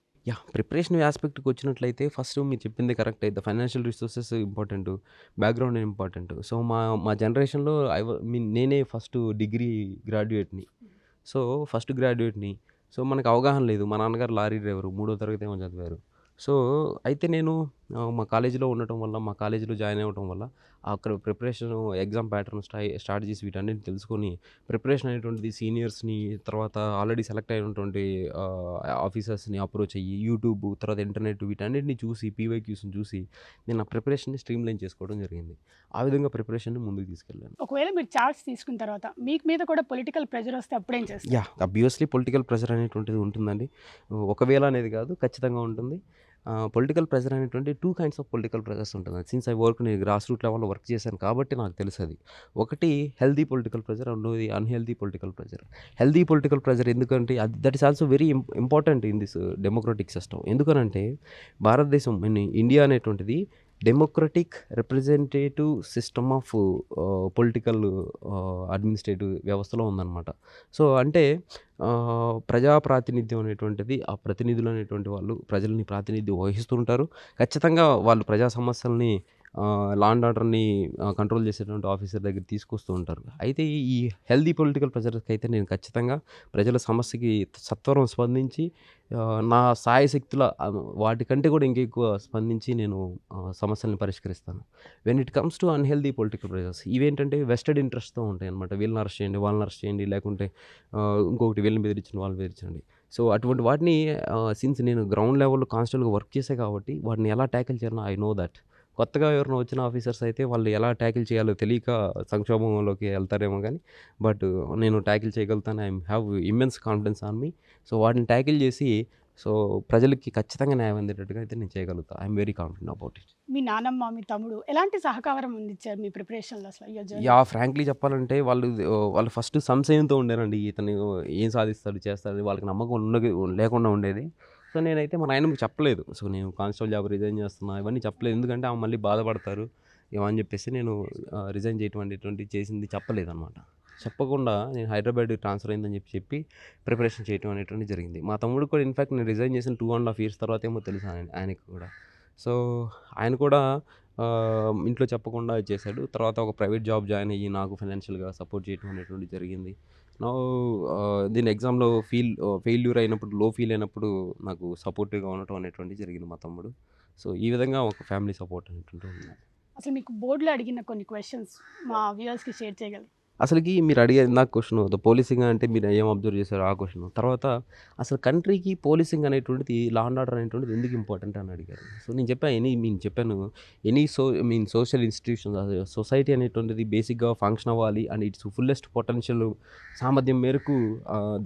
ప్రిపరేషన్ ఆస్పెక్ట్‌కి వచ్చినట్లయితే ఫస్ట్ మీరు చెప్పింది కరెక్టే. The financial resources important. బ్యాక్‌గ్రౌండ్ ఇంపార్టెంటు. సో మా జనరేషన్‌లో నేనే ఫస్ట్ డిగ్రీ గ్రాడ్యుయేట్‌ని. సో ఫస్ట్ గ్రాడ్యుయేట్‌ని. సో మనకు అవగాహన లేదు. మా నాన్నగారు లారీ డ్రైవరు. మూడో తరగతి ఏమో చదివారు. సో అయితే నేను మా కాలేజీలో ఉండటం వల్ల, మా కాలేజీలో జాయిన్ అవ్వటం వల్ల అక్కడ ప్రిపరేషను, ఎగ్జామ్ ప్యాటర్న్, స్ట్రాటజీస్ వీటన్నిటిని తెలుసుకొని ప్రిపరేషన్ అనేటువంటిది సీనియర్స్‌ని, తర్వాత ఆల్రెడీ సెలెక్ట్ అయినటువంటి ఆఫీసర్స్‌ని అప్రోచ్ అయ్యి, యూట్యూబ్, తర్వాత ఇంటర్నెట్ వీటన్నిటిని చూసి, పీవైక్యూస్‌ని చూసి నేను నా ప్రిపరేషన్‌ని స్ట్రీమ్‌లైన్ చేసుకోవడం జరిగింది. ఆ విధంగా ప్రిపరేషన్‌ని ముందుకు తీసుకెళ్ళాను. ఒకవేళ మీరు ఛార్జ్ తీసుకున్న తర్వాత మీకు మీద కూడా పొలిటికల్ ప్రెషర్ వస్తే అప్పుడేం చేస్తారు? అబ్వియస్లీ పొలిటికల్ ప్రెషర్ అనేటువంటిది ఉంటుందండి. ఒకవేళ అనేది కాదు, ఖచ్చితంగా ఉంటుంది. పొలిటికల్ ప్రెషర్ అనేటువంటి 2 కైండ్స్ ఆఫ్ పొలిటికల్ ప్రెషర్స్ ఉంటుంది. సిన్స్ నేను గ్రాస్ రూట్ లెవెల్‌లో వర్క్ చేశాను కాబట్టి నాకు తెలుసది. ఒకటి హెల్తీ పొలిటికల్ ప్రెషర్, రెండోది unhealthy political pressure. Healthy political pressure ఎందుకంటే that is also very important in this democratic system. ఎందుకనంటే భారతదేశం ఇండియా అనేటువంటిది democratic representative system of political administrative వ్యవస్థలో ఉందన్నమాట. సో అంటే ప్రజా ప్రాతినిధ్యం అనేటువంటిది, ఆ ప్రతినిధులు అనేటువంటి వాళ్ళు ప్రజలని ప్రాతినిధ్యం వహిస్తుంటారు. ఖచ్చితంగా వాళ్ళు ప్రజా సమస్యల్ని లా అండ్ ఆర్డర్‌ని కంట్రోల్ చేసేటువంటి ఆఫీసర్ దగ్గరికి తీసుకొస్తూ ఉంటారు. అయితే ఈ హెల్తీ పొలిటికల్ ప్రెషర్స్‌కి అయితే నేను ఖచ్చితంగా ప్రజల సమస్యకి సత్వరం స్పందించి నా శాయశక్తుల వాటికంటే కూడా ఇంకెక్కువ స్పందించి నేను సమస్యలను పరిష్కరిస్తాను. When it comes to unhealthy political pressures ఇవేంటంటే వెస్టెడ్ ఇంట్రెస్ట్‌తో ఉంటాయన్నమాట. వీళ్ళని అరెస్ట్ చేయండి, వాళ్ళని అరెస్ట్ చేయండి, లేకుంటే ఇంకొకటి వీళ్ళని బెదిరించండి, వాళ్ళని బెదిరించండి. సో అటువంటి వాటిని సిన్స్ నేను గ్రౌండ్ లెవెల్‌లో కానిస్టేబుల్‌గా వర్క్ చేశా కాబట్టి వాటిని ఎలా ట్యాకిల్ చేయాలో ఐ నో దట్. కొత్తగా ఎవరైనా వచ్చిన ఆఫీసర్స్ అయితే వాళ్ళు ఎలా ట్యాకిల్ చేయాలో తెలియక సంక్షోభంలోకి వెళ్తారేమో కానీ బట్ నేను ట్యాకిల్ చేయగలుగుతాను. I have immense confidence on me. So వాటిని ట్యాకిల్ చేసి సో ప్రజలకి ఖచ్చితంగా న్యాయం అందేటట్టుగా అయితే నేను చేయగలుగుతాను. I'm very confident about it. మీ నానమ్మ, మీ తమ్ముడు ఎలాంటి సహకారం అందించారు మీ ప్రిపరేషన్‌లో అసలు యువర్ జర్నీ? ఫ్రాంక్లీ చెప్పాలంటే వాళ్ళు ఫస్ట్ సంశయంతో ఉండేనండి. ఇతను ఏం సాధిస్తాడు, చేస్తాడు వాళ్ళకి నమ్మకం లేకుండా ఉండేది. సో నేనైతే మా నాయనమ్మకి చెప్పలేదు. సో నేను కానిస్టేబుల్ జాబ్ రిజైన్ చేస్తున్నా ఇవన్నీ చెప్పలేదు. ఎందుకంటే ఆమె మళ్ళీ బాధపడతారు ఏమని చెప్పేసి నేను రిజైన్ చేయటం అనేటువంటిది చేసింది చెప్పలేదన్నమాట. చెప్పకుండా నేను హైదరాబాద్ ట్రాన్స్ఫర్ అయిందని చెప్పి ప్రిపరేషన్ చేయటం అనేటువంటిది జరిగింది. మా తమ్ముడు కూడా ఇన్ఫాక్ట్ నేను రిజైన్ చేసిన 2.5 years తర్వాత ఏమో తెలుసు ఆయనకి కూడా. సో ఆయన కూడా ఇంట్లో చెప్పకుండా చేశాడు. తర్వాత ఒక ప్రైవేట్ జాబ్ జాయిన్ అయ్యి నాకు ఫైనాన్షియల్‌గా సపోర్ట్ చేయటం అనేటువంటిది జరిగింది. దీని ఎగ్జామ్‌లో ఫెయిల్యూర్ అయినప్పుడు, లో ఫీల్ అయినప్పుడు నాకు సపోర్టివ్‌గా ఉండటం అనేటువంటిది జరిగింది మా తమ్ముడు. సో ఈ విధంగా ఒక ఫ్యామిలీ సపోర్ట్ అనేటువంటిది ఉంది. అసలు మీకు బోర్డ్‌లో అడిగిన కొన్ని క్వెషన్స్ మా వ్యూవర్స్‌కి షేర్ చేయగలరా? అసలుకి మీరు అడిగేది నాకు క్వశ్చన్ పోలీసింగ్ అంటే మీరు ఏం అబ్జర్వ్ చేశారు ఆ క్వశ్చన్ తర్వాత అసలు కంట్రీకి పోలీసింగ్ అనేటువంటిది లా అండ్ ఆర్డర్ అనేటువంటిది ఎందుకు ఇంపార్టెంట్ అని అడిగారు. సో నేను చెప్పాను సోషల్ ఇన్స్టిట్యూషన్స్ సొసైటీ అనేటువంటిది బేసిక్గా ఫంక్షన్ అవ్వాలి అండ్ ఇట్స్ ఫుల్లెస్ట్ పొటెన్షియల్ సామర్థ్యం మేరకు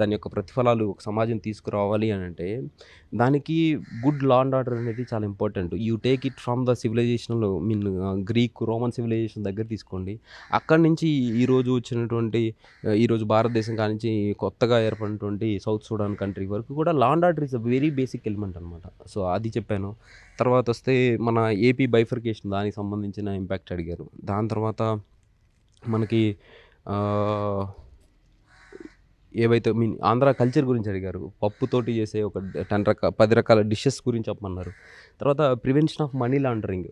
దాని యొక్క ప్రతిఫలాలు ఒక సమాజం తీసుకురావాలి అని అంటే దానికి గుడ్ లా అండ్ ఆర్డర్ అనేది చాలా important. You take it from the సివిలైజేషన్లో గ్రీక్ రోమన్ సివిలైజేషన్ దగ్గర తీసుకోండి. అక్కడి నుంచి ఈరోజు వచ్చినటువంటి ఈరోజు భారతదేశం కానించి కొత్తగా ఏర్పడినటువంటి సౌత్ సూడాన్ కంట్రీ వరకు కూడా law and order is a very basic element అనమాట. సో అది చెప్పాను. తర్వాత వస్తే మన ఏపీ బైఫర్కేషన్ దానికి సంబంధించిన ఇంపాక్ట్ అడిగారు. దాని తర్వాత మనకి ఏవైతే ఆంధ్ర కల్చర్ గురించి అడిగారు. పప్పుతోటి చేసే ఒక 10 రకాల డిషెస్ గురించి చెప్పమన్నారు. తర్వాత ప్రివెన్షన్ ఆఫ్ మనీ లాండరింగ్,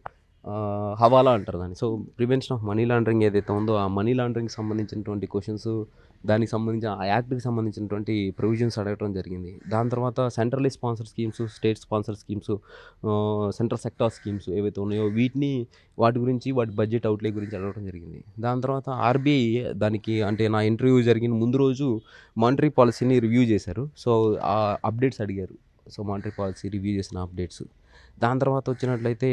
హవాలా అంటారు దాన్ని. So prevention of money laundering ఏదైతే ఉందో ఆ మనీ లాండరింగ్కి సంబంధించినటువంటి క్వశ్చన్స్, దానికి సంబంధించిన ఆ యాక్ట్కి సంబంధించినటువంటి ప్రొవిజన్స్ అడగడం జరిగింది. దాని తర్వాత centrally sponsor schemes, state sponsor schemes, central sector schemes ఏవైతే ఉన్నాయో వాటి గురించి వాటి బడ్జెట్ అవుట్లే గురించి అడగడం జరిగింది. దాని తర్వాత ఆర్బీఐ దానికి అంటే నా ఇంటర్వ్యూ జరిగిన ముందు రోజు మానిటరీ పాలసీని రివ్యూ చేశారు. సో ఆ అప్డేట్స్ అడిగారు. సో మానిటరీ పాలసీ రివ్యూ చేసిన అప్డేట్స్. దాని తర్వాత వచ్చినట్లయితే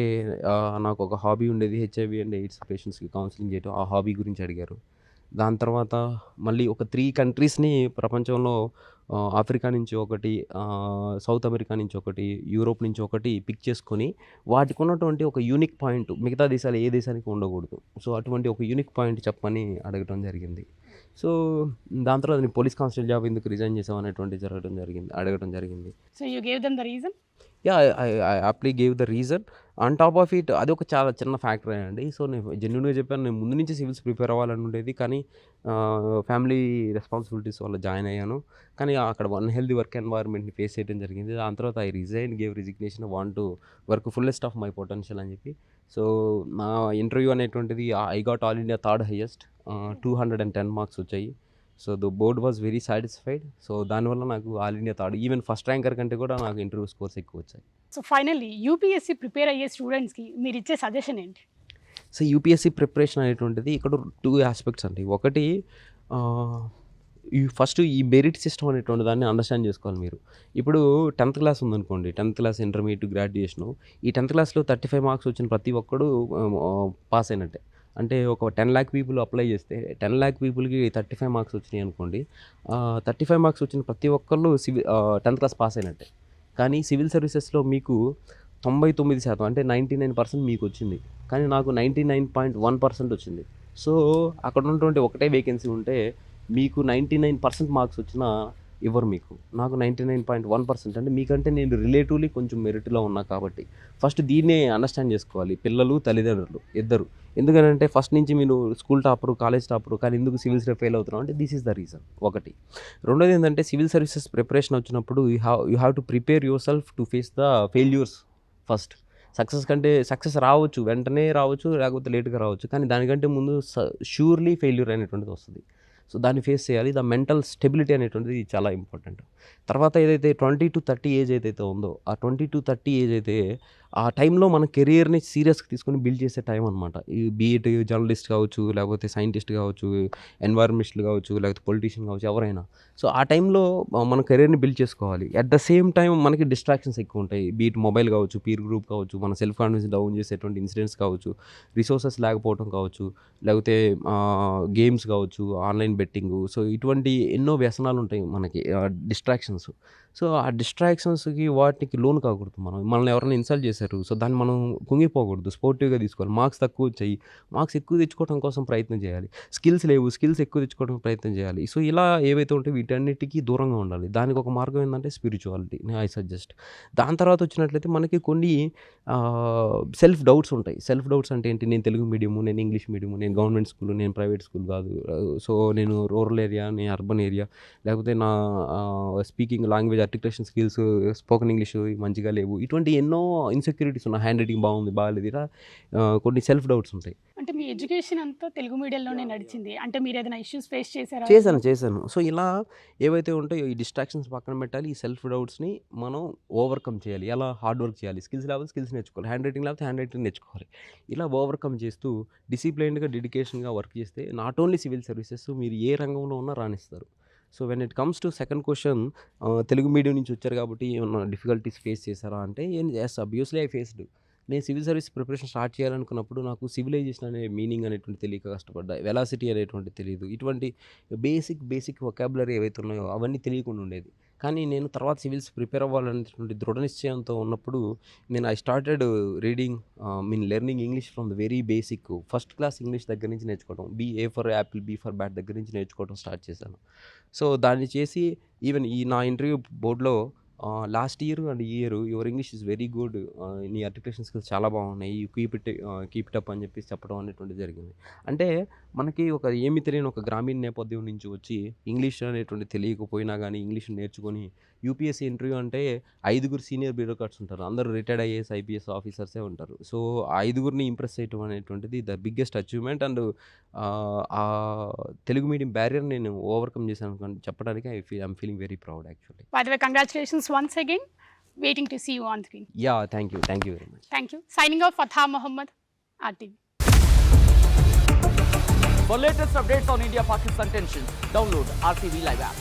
నాకు ఒక హాబీ ఉండేది, హెచ్ఐవి అండ్ ఎయిడ్స్ పేషెంట్స్కి కౌన్సిలింగ్ చేయడం. ఆ హాబీ గురించి అడిగారు. దాని తర్వాత మళ్ళీ ఒక 3 కంట్రీస్ని ప్రపంచంలో ఆఫ్రికా నుంచి ఒకటి, సౌత్ అమెరికా నుంచి ఒకటి, యూరోప్ నుంచి ఒకటి పిక్ చేసుకొని వాటికి ఉన్నటువంటి ఒక యూనిక్ పాయింట్ మిగతా దేశాలు ఏ దేశానికి ఉండకూడదు. సో అటువంటి ఒక యూనిక్ పాయింట్ చెప్పని అడగడం జరిగింది. సో దాని తర్వాత నేను పోలీస్ కానిస్టేబుల్ జాబ్ ఎందుకు రిజైన్ చేసావు అనేటువంటి అడగడం జరిగింది. So you gave them the reason? Yeah, I అప్లీ gave the reason. On top of it అది ఒక చాలా చిన్న ఫ్యాక్టర్ అండి. సో నేను జెన్యున్గా చెప్పాను, నేను ముందు నుంచి సివిల్స్ ప్రిపేర్ అవ్వాలని ఉండేది, కానీ ఫ్యామిలీ రెస్పాన్సిబిలిటీస్ వల్ల జాయిన్ అయ్యాను. కానీ అక్కడ అన్హెల్దీ వర్క్ ఎన్వైర్న్మెంట్ని ఫేస్ చేయడం జరిగింది. దాని తర్వాత I gave resignation, want to work fullest of my potential అని చెప్పి. సో నా ఇంటర్వ్యూ అనేటువంటిది I got all India third highest, 210 marks వచ్చాయి. So the board was very satisfied. So దానివల్ల నాకు all India third, even first ranker కంటే కూడా నాకు ఇంటర్వ్యూ స్కోర్స్ ఎక్కువ వచ్చాయి. సో ఫైనల్లీ యూపీఎస్సీ ప్రిపేర్ అయ్యే స్టూడెంట్స్కి మీరు ఇచ్చే సజెషన్ ఏంటి? సో యూపీఎస్సీ ప్రిపరేషన్ అనేటువంటిది ఇక్కడ 2 ఆస్పెక్ట్స్ అండి. ఒకటి ఫస్ట్ ఈ మెరిట్ సిస్టమ్ అనేటువంటి దాన్ని అండర్స్టాండ్ చేసుకోవాలి మీరు. ఇప్పుడు 10th క్లాస్ ఉందనుకోండి, 10th క్లాస్, ఇంటర్మీడియట్, గ్రాడ్యుయేషను. ఈ 10th క్లాస్లో 35 మార్క్స్ వచ్చిన ప్రతి ఒక్కడు పాస్ అయినట్టే. అంటే ఒక 10 lakh పీపుల్ అప్లై చేస్తే 10 lakh పీపుల్కి 35 మార్క్స్ వచ్చినాయి అనుకోండి. 35 మార్క్స్ వచ్చిన ప్రతి ఒక్కళ్ళు 10th క్లాస్ పాస్ అయినట్టే. కానీ సివిల్ సర్వీసెస్లో మీకు 99% అంటే 99% మీకు వచ్చింది, కానీ నాకు 99.1% వచ్చింది. సో అక్కడ ఉన్నటువంటి ఒకటే వేకెన్సీ ఉంటే మీకు 99% మార్క్స్ వచ్చినా ఇవ్వరు మీకు. నాకు 99.1% అంటే మీకంటే నేను రిలేటివ్లీ కొంచెం మెరిట్లో ఉన్నా కాబట్టి ఫస్ట్ దీన్నే అండర్స్టాండ్ చేసుకోవాలి పిల్లలు, తల్లిదండ్రులు ఇద్దరు. ఎందుకంటే ఫస్ట్ నుంచి మీరు స్కూల్ టాపరు, కాలేజ్ టాపరు, కానీ ఎందుకు సివిల్స్లో ఫెయిల్ అవుతున్నాం అంటే దిస్ ఈస్ ద రీజన్ ఒకటి. రెండోది ఏంటంటే సివిల్ సర్వీసెస్ ప్రిపరేషన్ వచ్చినప్పుడు you have to prepare your self to face the failures first. Success రావచ్చు, వెంటనే రావచ్చు, లేకపోతే లేట్గా రావచ్చు, కానీ దానికంటే ముందు ష్యూర్లీ ఫెయిల్యూర్ అనేటువంటిది వస్తుంది. సో దాన్ని ఫేస్ చేయాలి. ద మెంటల్ స్టెబిలిటీ అనేటువంటిది చాలా ఇంపార్టెంట్. తర్వాత ఏదైతే 20 to 30 ఏజ్ ఏదైతే ఉందో ఆ 20 to 30 ఏజ్ అయితే ఆ టైంలో మన కెరియర్ని సీరియస్గా తీసుకొని బిల్డ్ చేసే టైం అనమాట. ఈ బీఎడ్ జర్నలిస్ట్ కావచ్చు, లేకపోతే సైంటిస్ట్ కావచ్చు, ఎన్వైర్మెంటల్ కావచ్చు, లేకపోతే పొలిటీషియన్ కావచ్చు, ఎవరైనా. సో ఆ టైంలో మన కెరియర్ని బిల్డ్ చేసుకోవాలి. అట్ ద సేమ్ టైం మనకి డిస్ట్రాక్షన్స్ ఎక్కువ ఉంటాయి. బీట్ మొబైల్ కావచ్చు, పీర్ గ్రూప్ కావచ్చు, మన సెల్ఫ్ కాన్ఫిడెన్స్ డౌన్ చేసేటువంటి ఇన్సిడెంట్స్ కావచ్చు, రిసోర్సెస్ లేకపోవడం కావచ్చు, లేకపోతే గేమ్స్ కావచ్చు, ఆన్లైన్ బెట్టింగు. సో ఇటువంటి ఎన్నో వ్యసనాలు ఉంటాయి మనకి, డిస్ట్రాక్షన్స్. సో ఆ డిస్ట్రాక్షన్స్కి వాటికి లోన్ కాకూడదు. మనల్ని ఎవరైనా ఇన్సల్ట్ చేశారు, సో దాన్ని మనం కుంగిపోకూడదు, స్పోర్టివ్గా తీసుకోవాలి. మార్క్స్ తక్కువ వచ్చాయి, మార్క్స్ ఎక్కువ తెచ్చుకోవడం కోసం ప్రయత్నం చేయాలి. స్కిల్స్ లేవు, స్కిల్స్ ఎక్కువ తెచ్చుకోవడం ప్రయత్నం చేయాలి. సో ఇలా ఏవైతే ఉంటే వీటన్నిటికీ దూరంగా ఉండాలి. దానికి ఒక మార్గం ఏంటంటే స్పిరిచువాలిటీ, ఐ సజెస్ట్. దాని తర్వాత వచ్చినట్లయితే మనకి కొన్ని సెల్ఫ్ డౌట్స్ ఉంటాయి. సెల్ఫ్ డౌట్స్ అంటే ఏంటి? నేను తెలుగు మీడియము, నేను ఇంగ్లీష్ మీడియము, నేను గవర్నమెంట్ స్కూల్, నేను ప్రైవేట్ స్కూల్ కాదు, సో నేను రూరల్ ఏరియా, నేను అర్బన్ ఏరియా, లేకపోతే నా speaking language articulation skills, spoken English మంచిగా లేవు, ఇటువంటి ఎన్నో ఇన్సెక్యూరిటీస్ ఉన్నాయి. హ్యాండ్ రైటింగ్ బాగుంది బాగాలేదు, ఇలా కొన్ని సెల్ఫ్ డౌట్స్ ఉంటాయి. అంటే మీ ఎడ్యుకేషన్ అంతా తెలుగు మీడియంలోనే నడిచింది. అంటే మీరు ఏదైనా ఇష్యూస్ ఫేస్ చేశారా? చేశాను. సో ఇలా ఏవైతే ఉంటాయో ఈ డిస్ట్రాక్షన్స్ పక్కన పెట్టాలి, ఈ సెల్ఫ్ డౌట్స్ని మనం ఓవర్కమ్ చేయాలి. ఎలా హార్డ్ వర్క్ చేయాలి, స్కిల్స్ లేకపోతే స్కిల్స్ నేర్చుకోవాలి, హ్యాండ్ రైటింగ్ లేకపోతే హ్యాండ్ రైటింగ్ నేర్చుకోవాలి. ఇలా ఓవర్కమ్ చేస్తూ డిసిప్లైన్డ్గా డెడికేషన్గా వర్క్ చేస్తే నాట్ ఓన్లీ సివిల్ సర్వీసెస్, మీరు ఏ రంగంలో ఉన్నా రాణిస్తారు. So when it comes to second question, Telugu medium నుంచి వచ్చారు కాబట్టి ఏమన్నా డిఫికల్టీస్ ఫేస్ చేశారా అంటే, ఎస్ అబ్వియస్లీ ఐ ఫేస్డ్. నేను సివిల్ సర్వీస్ ప్రిపరేషన్ స్టార్ట్ చేయాలనుకున్నప్పుడు నాకు సివిలైజేషన్ అనే మీనింగ్ అనేటువంటి తెలియక కష్టపడ్డా, వెలాసిటీ అనేటువంటి తెలియదు, ఇటువంటి బేసిక్ వొకాబులరీ ఏవైతే ఉన్నాయో అవన్నీ తెలియకుండా ఉండేది. కానీ నేను తర్వాత సివిల్స్ ప్రిపేర్ అవ్వాలనేటువంటి దృఢ నిశ్చయంతో ఉన్నప్పుడు I started reading learning English from the very basic, first class English దగ్గర నుంచి నేర్చుకోవడం, A for apple, B for bat దగ్గర నుంచి నేర్చుకోవడం స్టార్ట్ చేశాను. సో దాన్ని చేసి ఈవెన్ ఈ నా ఇంటర్వ్యూ బోర్డులో లాస్ట్ ఇయర్ అండ్ ఈ year your English is very good, నీ ఆర్టికులేషన్ స్కిల్స్ చాలా బాగున్నాయి, కీప్ ఇట్ అప్ అని చెప్పేసి చెప్పడం అనేటువంటి జరిగింది. అంటే మనకి ఏమీ తెలియని ఒక గ్రామీణ నేపథ్యం నుంచి వచ్చి ఇంగ్లీష్ అనేటువంటి తెలియకపోయినా కానీ ఇంగ్లీష్ నేర్చుకొని యూపీఎస్సీ ఇంటర్వ్యూ అంటే 5 సీనియర్ బ్యూరోక్రాట్స్ ఉంటారు, అందరూ రిటైర్డ్ ఐఏఎస్ ఐపీఎస్ ఆఫీసర్సే ఉంటారు. సో 5 ఇంప్రెస్ చేయడం అనేటువంటిది ద బిగ్గెస్ట్ అచీవ్మెంట్. అండ్ ఆ తెలుగు మీడియం బ్యారియర్ నేను ఓవర్కమ్ చేశాను చెప్పడానికి I'm feeling very proud actually. By the way, congratulations once again. Waiting to see you on screen. Yeah, thank you very much. Thank you. Signing off, Fatha Mohammed, RTV. For latest updates on India-Pakistan tensions, download RTV Live app.